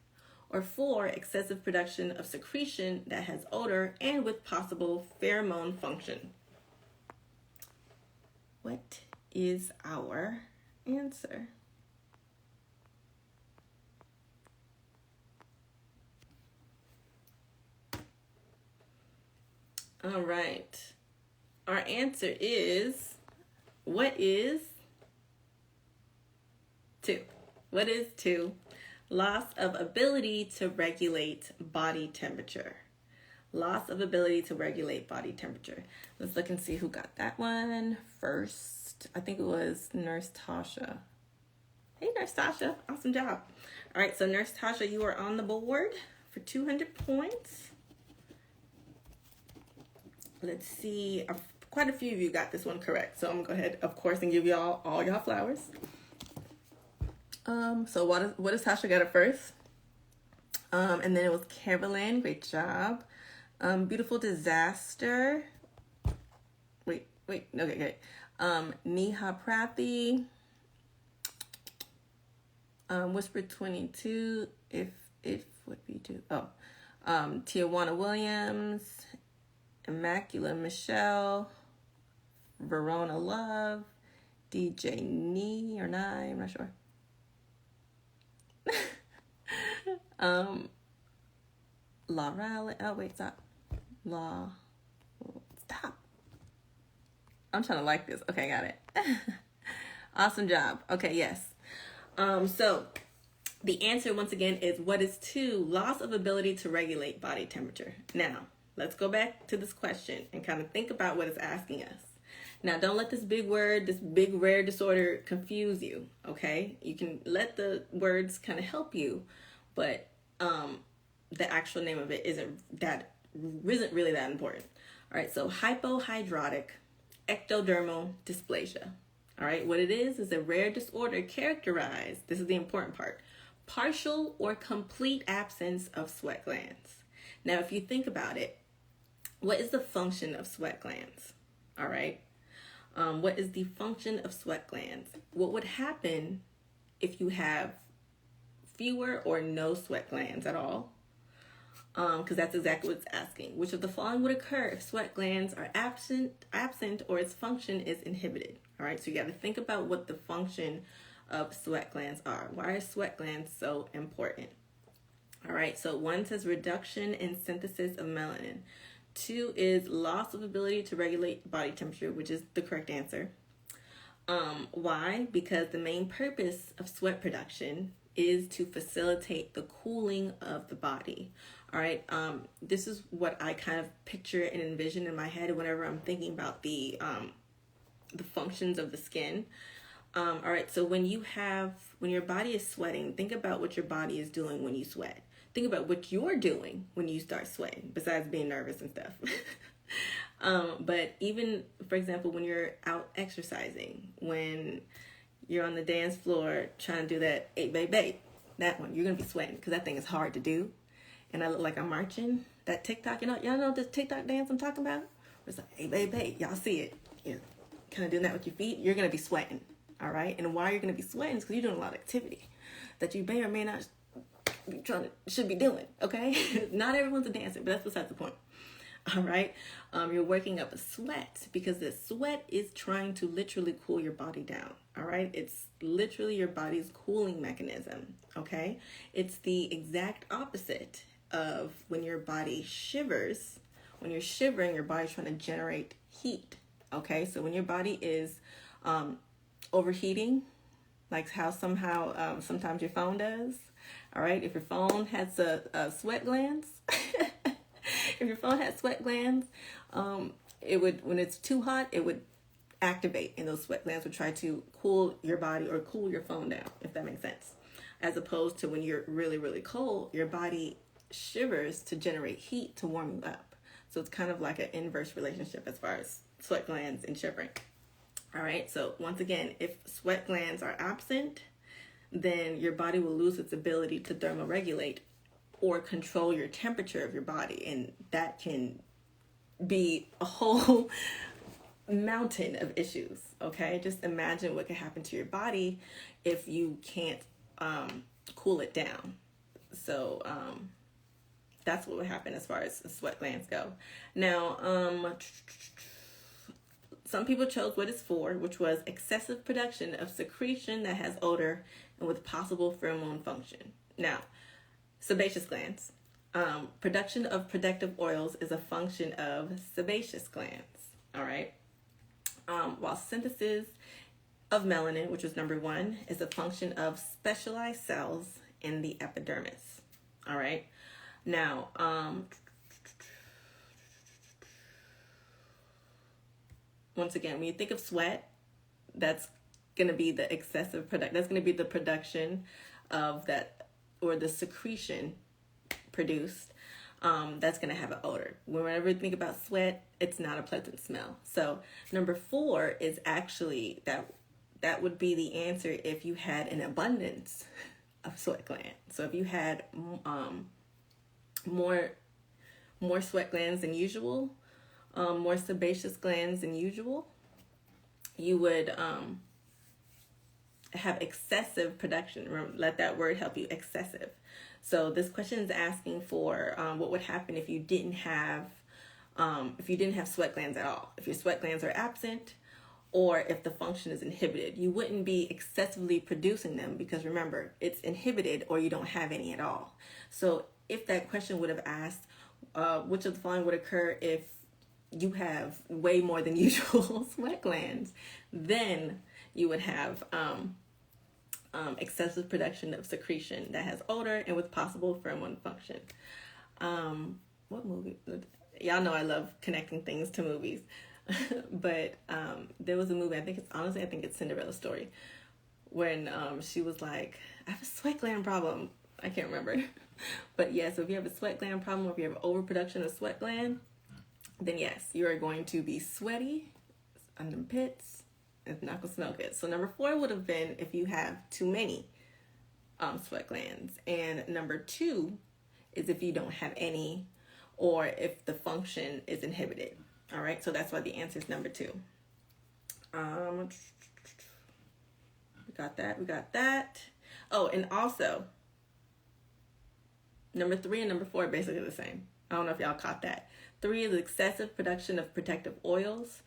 Or 4, excessive production of secretion that has odor and with possible pheromone function. What is our answer? All right. Our answer is, what is 2? What is 2? Loss of ability to regulate body temperature. Loss of ability to regulate body temperature. Let's look and see who got that one first. I think it was Nurse Tasha. Hey, Nurse Tasha. Awesome job. All right, so Nurse Tasha, you are on the board for 200 points. Let's see. Quite a few of you got this one correct. So I'm going to go ahead, of course, and give y'all all y'all flowers. So what is Tasha got it first? And then it was Carolyn. Great job. Beautiful Disaster. Wait. Okay. Neha Prathi. Whisper 22. If would be two. Oh. Tijuana Williams. Immaculate Michelle. Verona Love. DJ Nee or Nye, I'm not sure. La Rally. Oh wait, stop. Stop. I'm trying to like this. Okay, got it. Awesome job. Okay, yes. So the answer once again is what is 2? Loss of ability to regulate body temperature. Now, let's go back to this question and kind of think about what it's asking us. Now, don't let this big word, this big rare disorder confuse you, okay? You can let the words kind of help you, but the actual name of it isn't really that important. All right, so hypohidrotic ectodermal dysplasia. All right, what it is a rare disorder characterized, this is the important part, partial or complete absence of sweat glands. Now, if you think about it, what is the function of sweat glands? All right. What is the function of sweat glands? What would happen if you have fewer or no sweat glands at all? Because that's exactly what it's asking. Which of the following would occur if sweat glands are absent or its function is inhibited? All right, so you got to think about what the function of sweat glands are. Why are sweat glands so important? All right, so 1 says reduction in synthesis of melanin. 2 is loss of ability to regulate body temperature, which is the correct answer. Why? Because the main purpose of sweat production is to facilitate the cooling of the body. All right. This is what I kind of picture and envision in my head whenever I'm thinking about the functions of the skin. All right. So when your body is sweating, think about what your body is doing when you sweat. Think about what you're doing when you start sweating, besides being nervous and stuff. But even, for example, when you're out exercising, when you're on the dance floor trying to do that 8 babe babe, that one, you're going to be sweating because that thing is hard to do. And I look like I'm marching. That TikTok, y'all know this TikTok dance I'm talking about? It's like, 8 babe babe, y'all see it. You're kind of doing that with your feet. You're going to be sweating, all right? And why you're going to be sweating is because you're doing a lot of activity that you may or may not should be doing, okay? Not everyone's a dancer, but that's besides the point. All right. You're working up a sweat because the sweat is trying to literally cool your body down. All right. It's literally your body's cooling mechanism. Okay. It's the exact opposite of when your body shivers. When you're shivering, your body's trying to generate heat. Okay. So when your body is overheating, like how sometimes your phone does. All right. If your phone has a sweat glands, if your phone has sweat glands, it would, when it's too hot, it would activate, and those sweat glands would try to cool your body or cool your phone down, if that makes sense. As opposed to when you're really, really cold, your body shivers to generate heat to warm you up. So it's kind of like an inverse relationship as far as sweat glands and shivering. All right. So once again, if sweat glands are absent, then your body will lose its ability to thermoregulate or control your temperature of your body. And that can be a whole mountain of issues. Okay. Just imagine what could happen to your body if you can't cool it down. So that's what would happen as far as sweat glands go. Now, some people chose what it's for, which was excessive production of secretion that has odor and with possible pheromone function. Now, sebaceous glands. Production of protective oils is a function of sebaceous glands. All right. While synthesis of melanin, which was number 1, is a function of specialized cells in the epidermis. All right. Now, once again, when you think of sweat, that's going to be the excessive that's going to be the production of that, or the secretion produced, that's going to have an odor. Whenever you think about sweat, it's not a pleasant smell. So number 4 is actually that would be the answer if you had an abundance of sweat glands. So if you had more sweat glands than usual, more sebaceous glands than usual, you would have excessive production. Remember, let that word help you, excessive. So this question is asking for what would happen if you didn't have sweat glands at all. If your sweat glands are absent, or if the function is inhibited, you wouldn't be excessively producing them because remember, it's inhibited or you don't have any at all. So if that question would have asked, which of the following would occur if you have way more than usual sweat glands, then you would have excessive production of secretion that has odor and with possible pheromone function. What movie? Y'all know I love connecting things to movies. But there was a movie, I think it's Cinderella's Story, when she was like, I have a sweat gland problem. I can't remember. But yeah, so if you have a sweat gland problem, or if you have overproduction of sweat gland, then yes, you are going to be sweaty under the pits. It's not going to smell good. So number 4 would have been if you have too many sweat glands. And number 2 is if you don't have any, or if the function is inhibited. All right, so that's why the answer is number 2. We got that. Oh, and also, number 3 and number 4 are basically the same. I don't know if y'all caught that. 3 is excessive production of protective oils,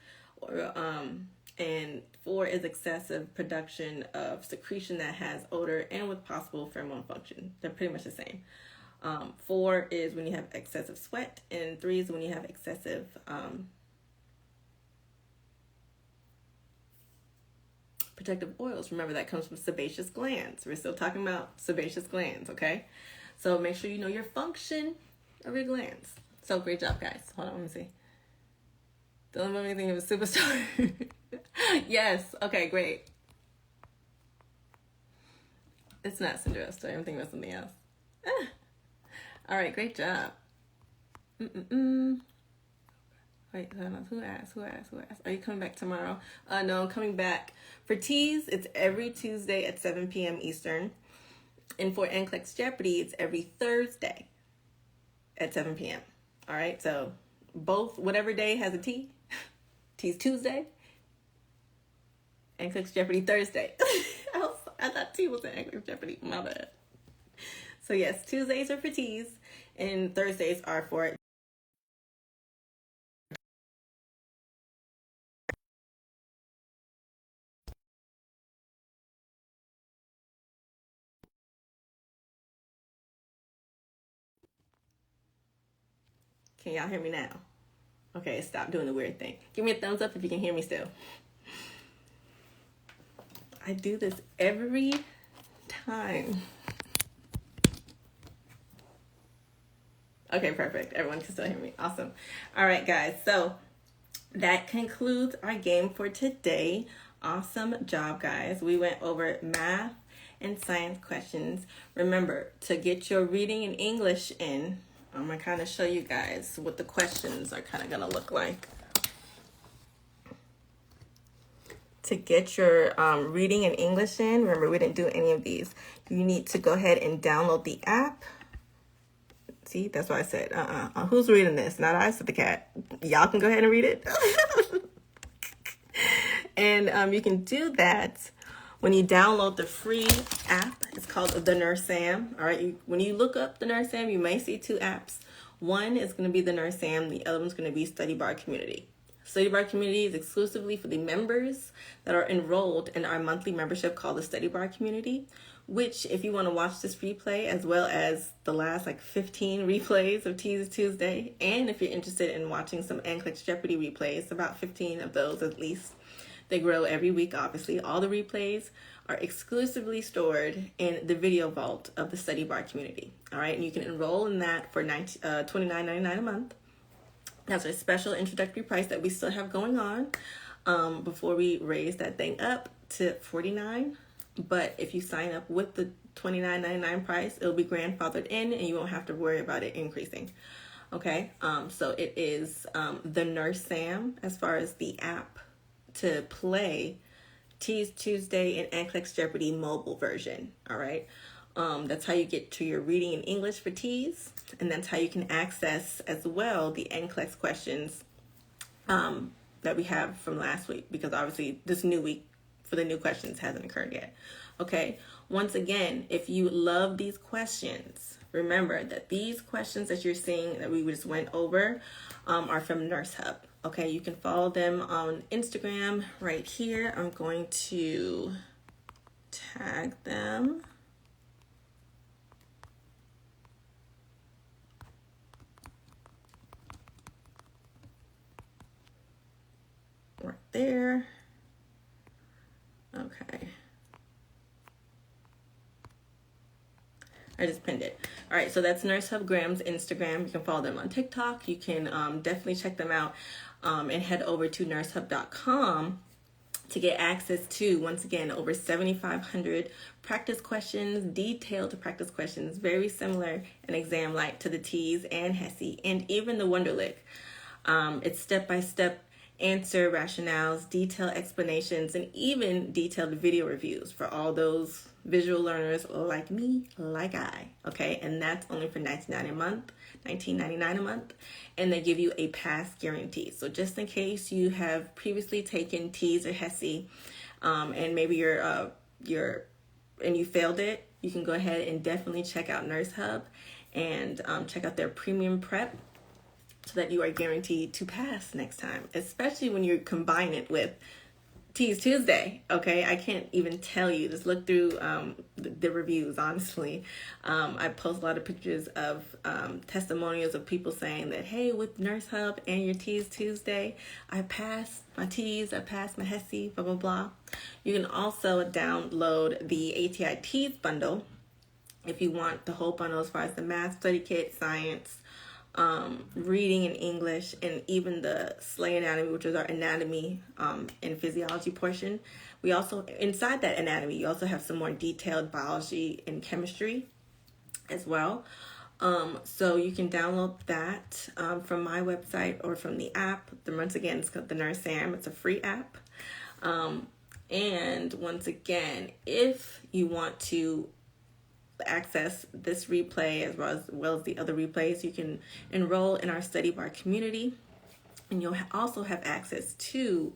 and 4 is excessive production of secretion that has odor and with possible pheromone function. They're pretty much the same. 4 is when you have excessive sweat, and 3 is when you have excessive Protective oils, remember that comes from sebaceous glands. We're still talking about sebaceous glands, okay? So make sure you know your function of your glands. So great job, guys. Hold on, let me see. Don't let me think of a superstar. Yes, okay, great. It's not Cinderella story. I'm thinking about something else. All right, great job. Wait, hold on. Who asked? Are you coming back tomorrow? No, I'm coming back. For teas, it's every Tuesday at 7 p.m. Eastern. And for NCLEX Jeopardy, it's every Thursday at 7 p.m. All right, so both, whatever day has a tea, tea's Tuesday, NCLEX Jeopardy Thursday. I thought tea was an NCLEX Jeopardy. My bad. So yes, Tuesdays are for teas, and Thursdays are for Can y'all hear me now? Okay, stop doing the weird thing. Give me a thumbs up if you can hear me still. I do this every time. Okay, perfect. Everyone can still hear me. Awesome. All right, guys. So that concludes our game for today. Awesome job, guys. We went over math and science questions. Remember, to get your reading and English in, I'm going to kind of show you guys what the questions are kind of going to look like. To get your reading and English in, remember, we didn't do any of these. You need to go ahead and download the app. See, that's why I said, who's reading this? Not I, said the cat. Y'all can go ahead and read it. And you can do that when you download the free app. It's called the Nurse Sam. All right, when you look up the Nurse Sam, you may see two apps. One is going to be the Nurse Sam. The other one's going to be Study Bar Community. Study Bar Community is exclusively for the members that are enrolled in our monthly membership called the Study Bar Community, which if you want to watch this replay as well as the last 15 replays of Teas Tuesday, and if you're interested in watching some NCLEX Jeopardy replays, about 15 of those at least, they grow every week, obviously. All the replays are exclusively stored in the video vault of the Study Bar Community. All right, and you can enroll in that for $29.99 a month. That's a special introductory price that we still have going on before we raise that thing up to $49. But if you sign up with the $29.99 price, it'll be grandfathered in and you won't have to worry about it increasing. Okay, so it is the Nurse Sam as far as the app to play Teas Tuesday and NCLEX Jeopardy mobile version. All right, that's how you get to your reading in English for Teas, and that's how you can access as well the NCLEX questions that we have from last week, because obviously this new week for the new questions hasn't occurred yet. Okay, once again, if you love these questions, remember that these questions that you're seeing that we just went over are from Nurse Hub. Okay, you can follow them on Instagram right here. I'm going to tag them. Right there. Okay. I just pinned it. All right, so that's Nurse Hub Graham's Instagram. You can follow them on TikTok. You can definitely check them out and head over to nursehub.com to get access to, once again, over 7,500 practice questions, detailed practice questions, very similar and exam-like to the Teas and HESI, and even the Wonderlic. It's step-by-step answer rationales, detailed explanations, and even detailed video reviews for all those visual learners like me, like I, okay? And that's only for $19.99 a month, and they give you a pass guarantee. So just in case you have previously taken Teas or HESI, and maybe you failed it, you can go ahead and definitely check out Nurse Hub and check out their premium prep, so that you are guaranteed to pass next time, especially when you combine it with Teas Tuesday. Okay, I can't even tell you. Just look through the reviews, honestly. I post a lot of pictures of testimonials of people saying that, hey, with Nurse Hub and your Teas Tuesday, I passed my Teas, I passed my HESI, blah, blah, blah. You can also download the ATI TEAS bundle if you want the whole bundle as far as the math study kit, science, reading and English, and even the SLAY anatomy, which is our anatomy and physiology portion. We also, inside that anatomy, you also have some more detailed biology and chemistry as well. So you can download that from my website or from the app. Once again, it's called the Nurse Sam. It's a free app. And once again, if you want to access this replay as well as the other replays, you can enroll in our study bar community, and you'll also have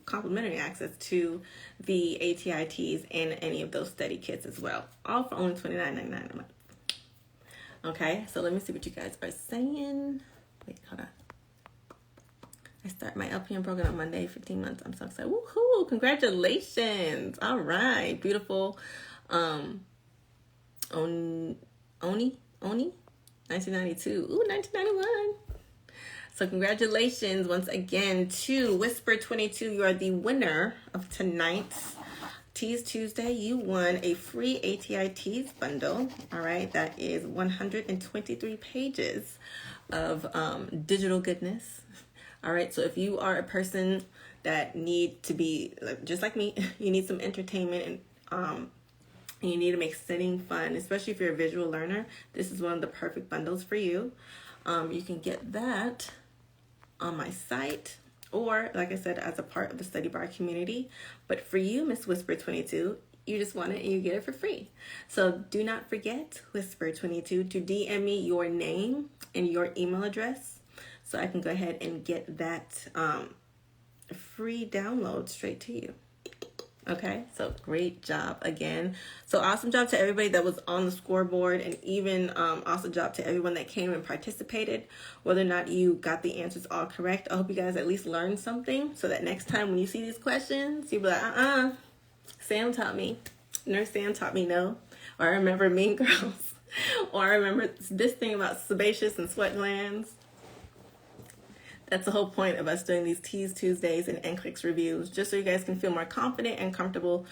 complimentary access to the ATI TEAS and any of those study kits as well, all for only $29.99 a month. Okay, so let me see what you guys are saying. Wait, hold on. I start my LPN program on Monday, 15 months. I'm so excited. Woohoo! Congratulations. All right, beautiful. Oni, 1992. Ooh, 1991. So congratulations once again to Whisper 22. You are the winner of tonight's Teas Tuesday. You won a free ATI TEAS bundle. All right, that is 123 pages of digital goodness. All right, so if you are a person that need to be just like me, you need some entertainment and you need to make studying fun, especially if you're a visual learner, this is one of the perfect bundles for you. You can get that on my site, or like I said, as a part of the study bar community. But for you, Miss Whisper 22, you just want it and you get it for free. So do not forget, Whisper 22, to DM me your name and your email address so I can go ahead and get that free download straight to you. Okay, so great job again. So awesome job to everybody that was on the scoreboard, and even awesome job to everyone that came and participated. Whether or not you got the answers all correct, I hope you guys at least learned something, so that next time when you see these questions, you'll be like, Sam taught me. Nurse Sam taught me no. Or I remember Mean Girls. Or I remember this thing about sebaceous and sweat glands. That's the whole point of us doing these Teas Tuesdays and NCLEX reviews, just so you guys can feel more confident and comfortable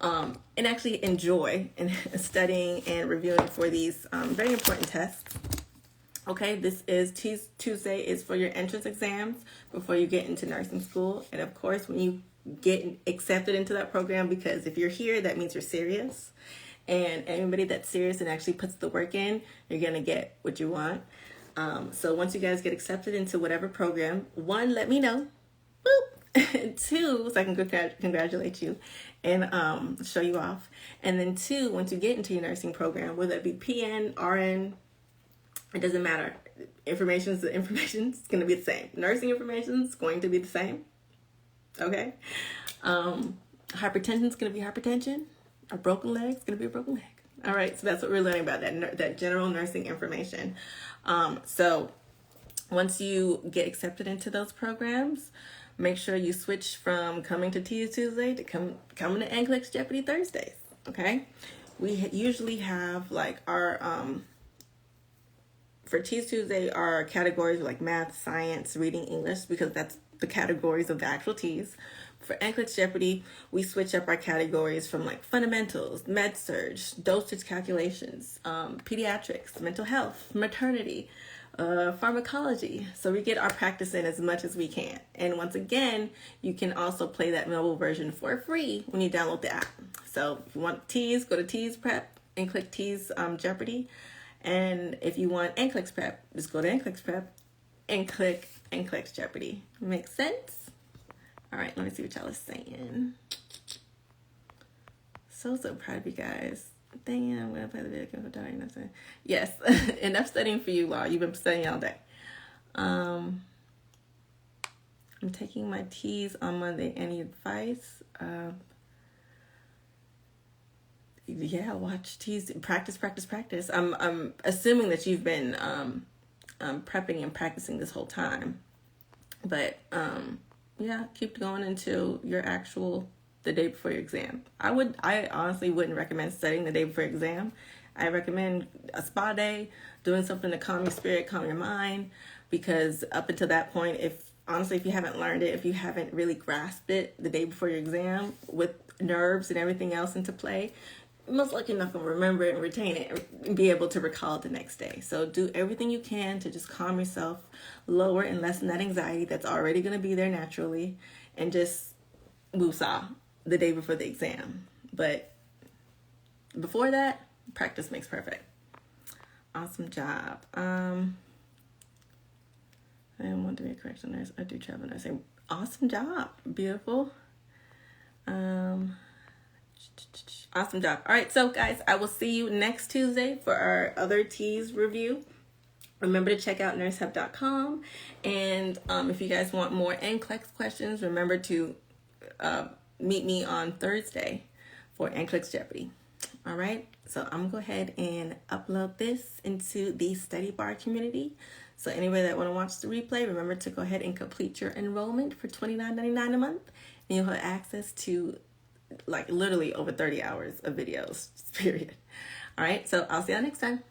and actually enjoy in studying and reviewing for these very important tests. Okay, this is Teas Tuesday is for your entrance exams before you get into nursing school. And of course, when you get accepted into that program, because if you're here, that means you're serious. And anybody that's serious and actually puts the work in, you're going to get what you want. So once you guys get accepted into whatever program, 1, let me know. Boop. 2, so I can congratulate you and show you off. And then 2, once you get into your nursing program, whether it be PN, RN, it doesn't matter. Information is going to be the same. Nursing information is going to be the same. Okay? Hypertension is going to be hypertension. A broken leg is going to be a broken leg. All right, so that's what we're learning about, that general nursing information. So once you get accepted into those programs, make sure you switch from coming to Teas Tuesday to coming to NCLEX Jeopardy Thursdays, okay? We usually have like our, for Teas Tuesday, our categories are like math, science, reading, English, because that's the categories of the actual Teas. For NCLEX Jeopardy, we switch up our categories from like fundamentals, med surg, dosage calculations, pediatrics, mental health, maternity, pharmacology. So we get our practice in as much as we can. And once again, you can also play that mobile version for free when you download the app. So if you want Teas, go to Teas Prep and click Teas Jeopardy. And if you want NCLEX Prep, just go to NCLEX Prep and click NCLEX Jeopardy. Makes sense? All right, let me see what y'all are saying. So proud of you guys. Dang it, I'm going to play the video game for dying. Yes, enough studying for you, Law. You've been studying all day. I'm taking my Teas on Monday. Any advice? Yeah, watch Teas. Practice. I'm assuming that you've been prepping and practicing this whole time. But, yeah, keep going until the day before your exam. I honestly wouldn't recommend studying the day before your exam. I recommend a spa day, doing something to calm your spirit, calm your mind, because up until that point, if honestly, if you haven't learned it, if you haven't really grasped it the day before your exam with nerves and everything else into play, most likely not going to remember it and retain it and be able to recall it the next day. So do everything you can to just calm yourself, lower and lessen that anxiety that's already going to be there naturally, and just woosah the day before the exam. But before that, practice makes perfect. Awesome job. I want to be a correctional nurse. I do travel nursing. Awesome job. Beautiful. Awesome job. All right, so guys, I will see you next Tuesday for our other TEAS review. Remember to check out nursehub.com. And if you guys want more NCLEX questions, remember to meet me on Thursday for NCLEX Jeopardy. All right, so I'm going to go ahead and upload this into the study bar community. So anybody that want to watch the replay, remember to go ahead and complete your enrollment for $29.99 a month. And you'll have access to like literally over 30 hours of videos, period. All right, so I'll see you next time.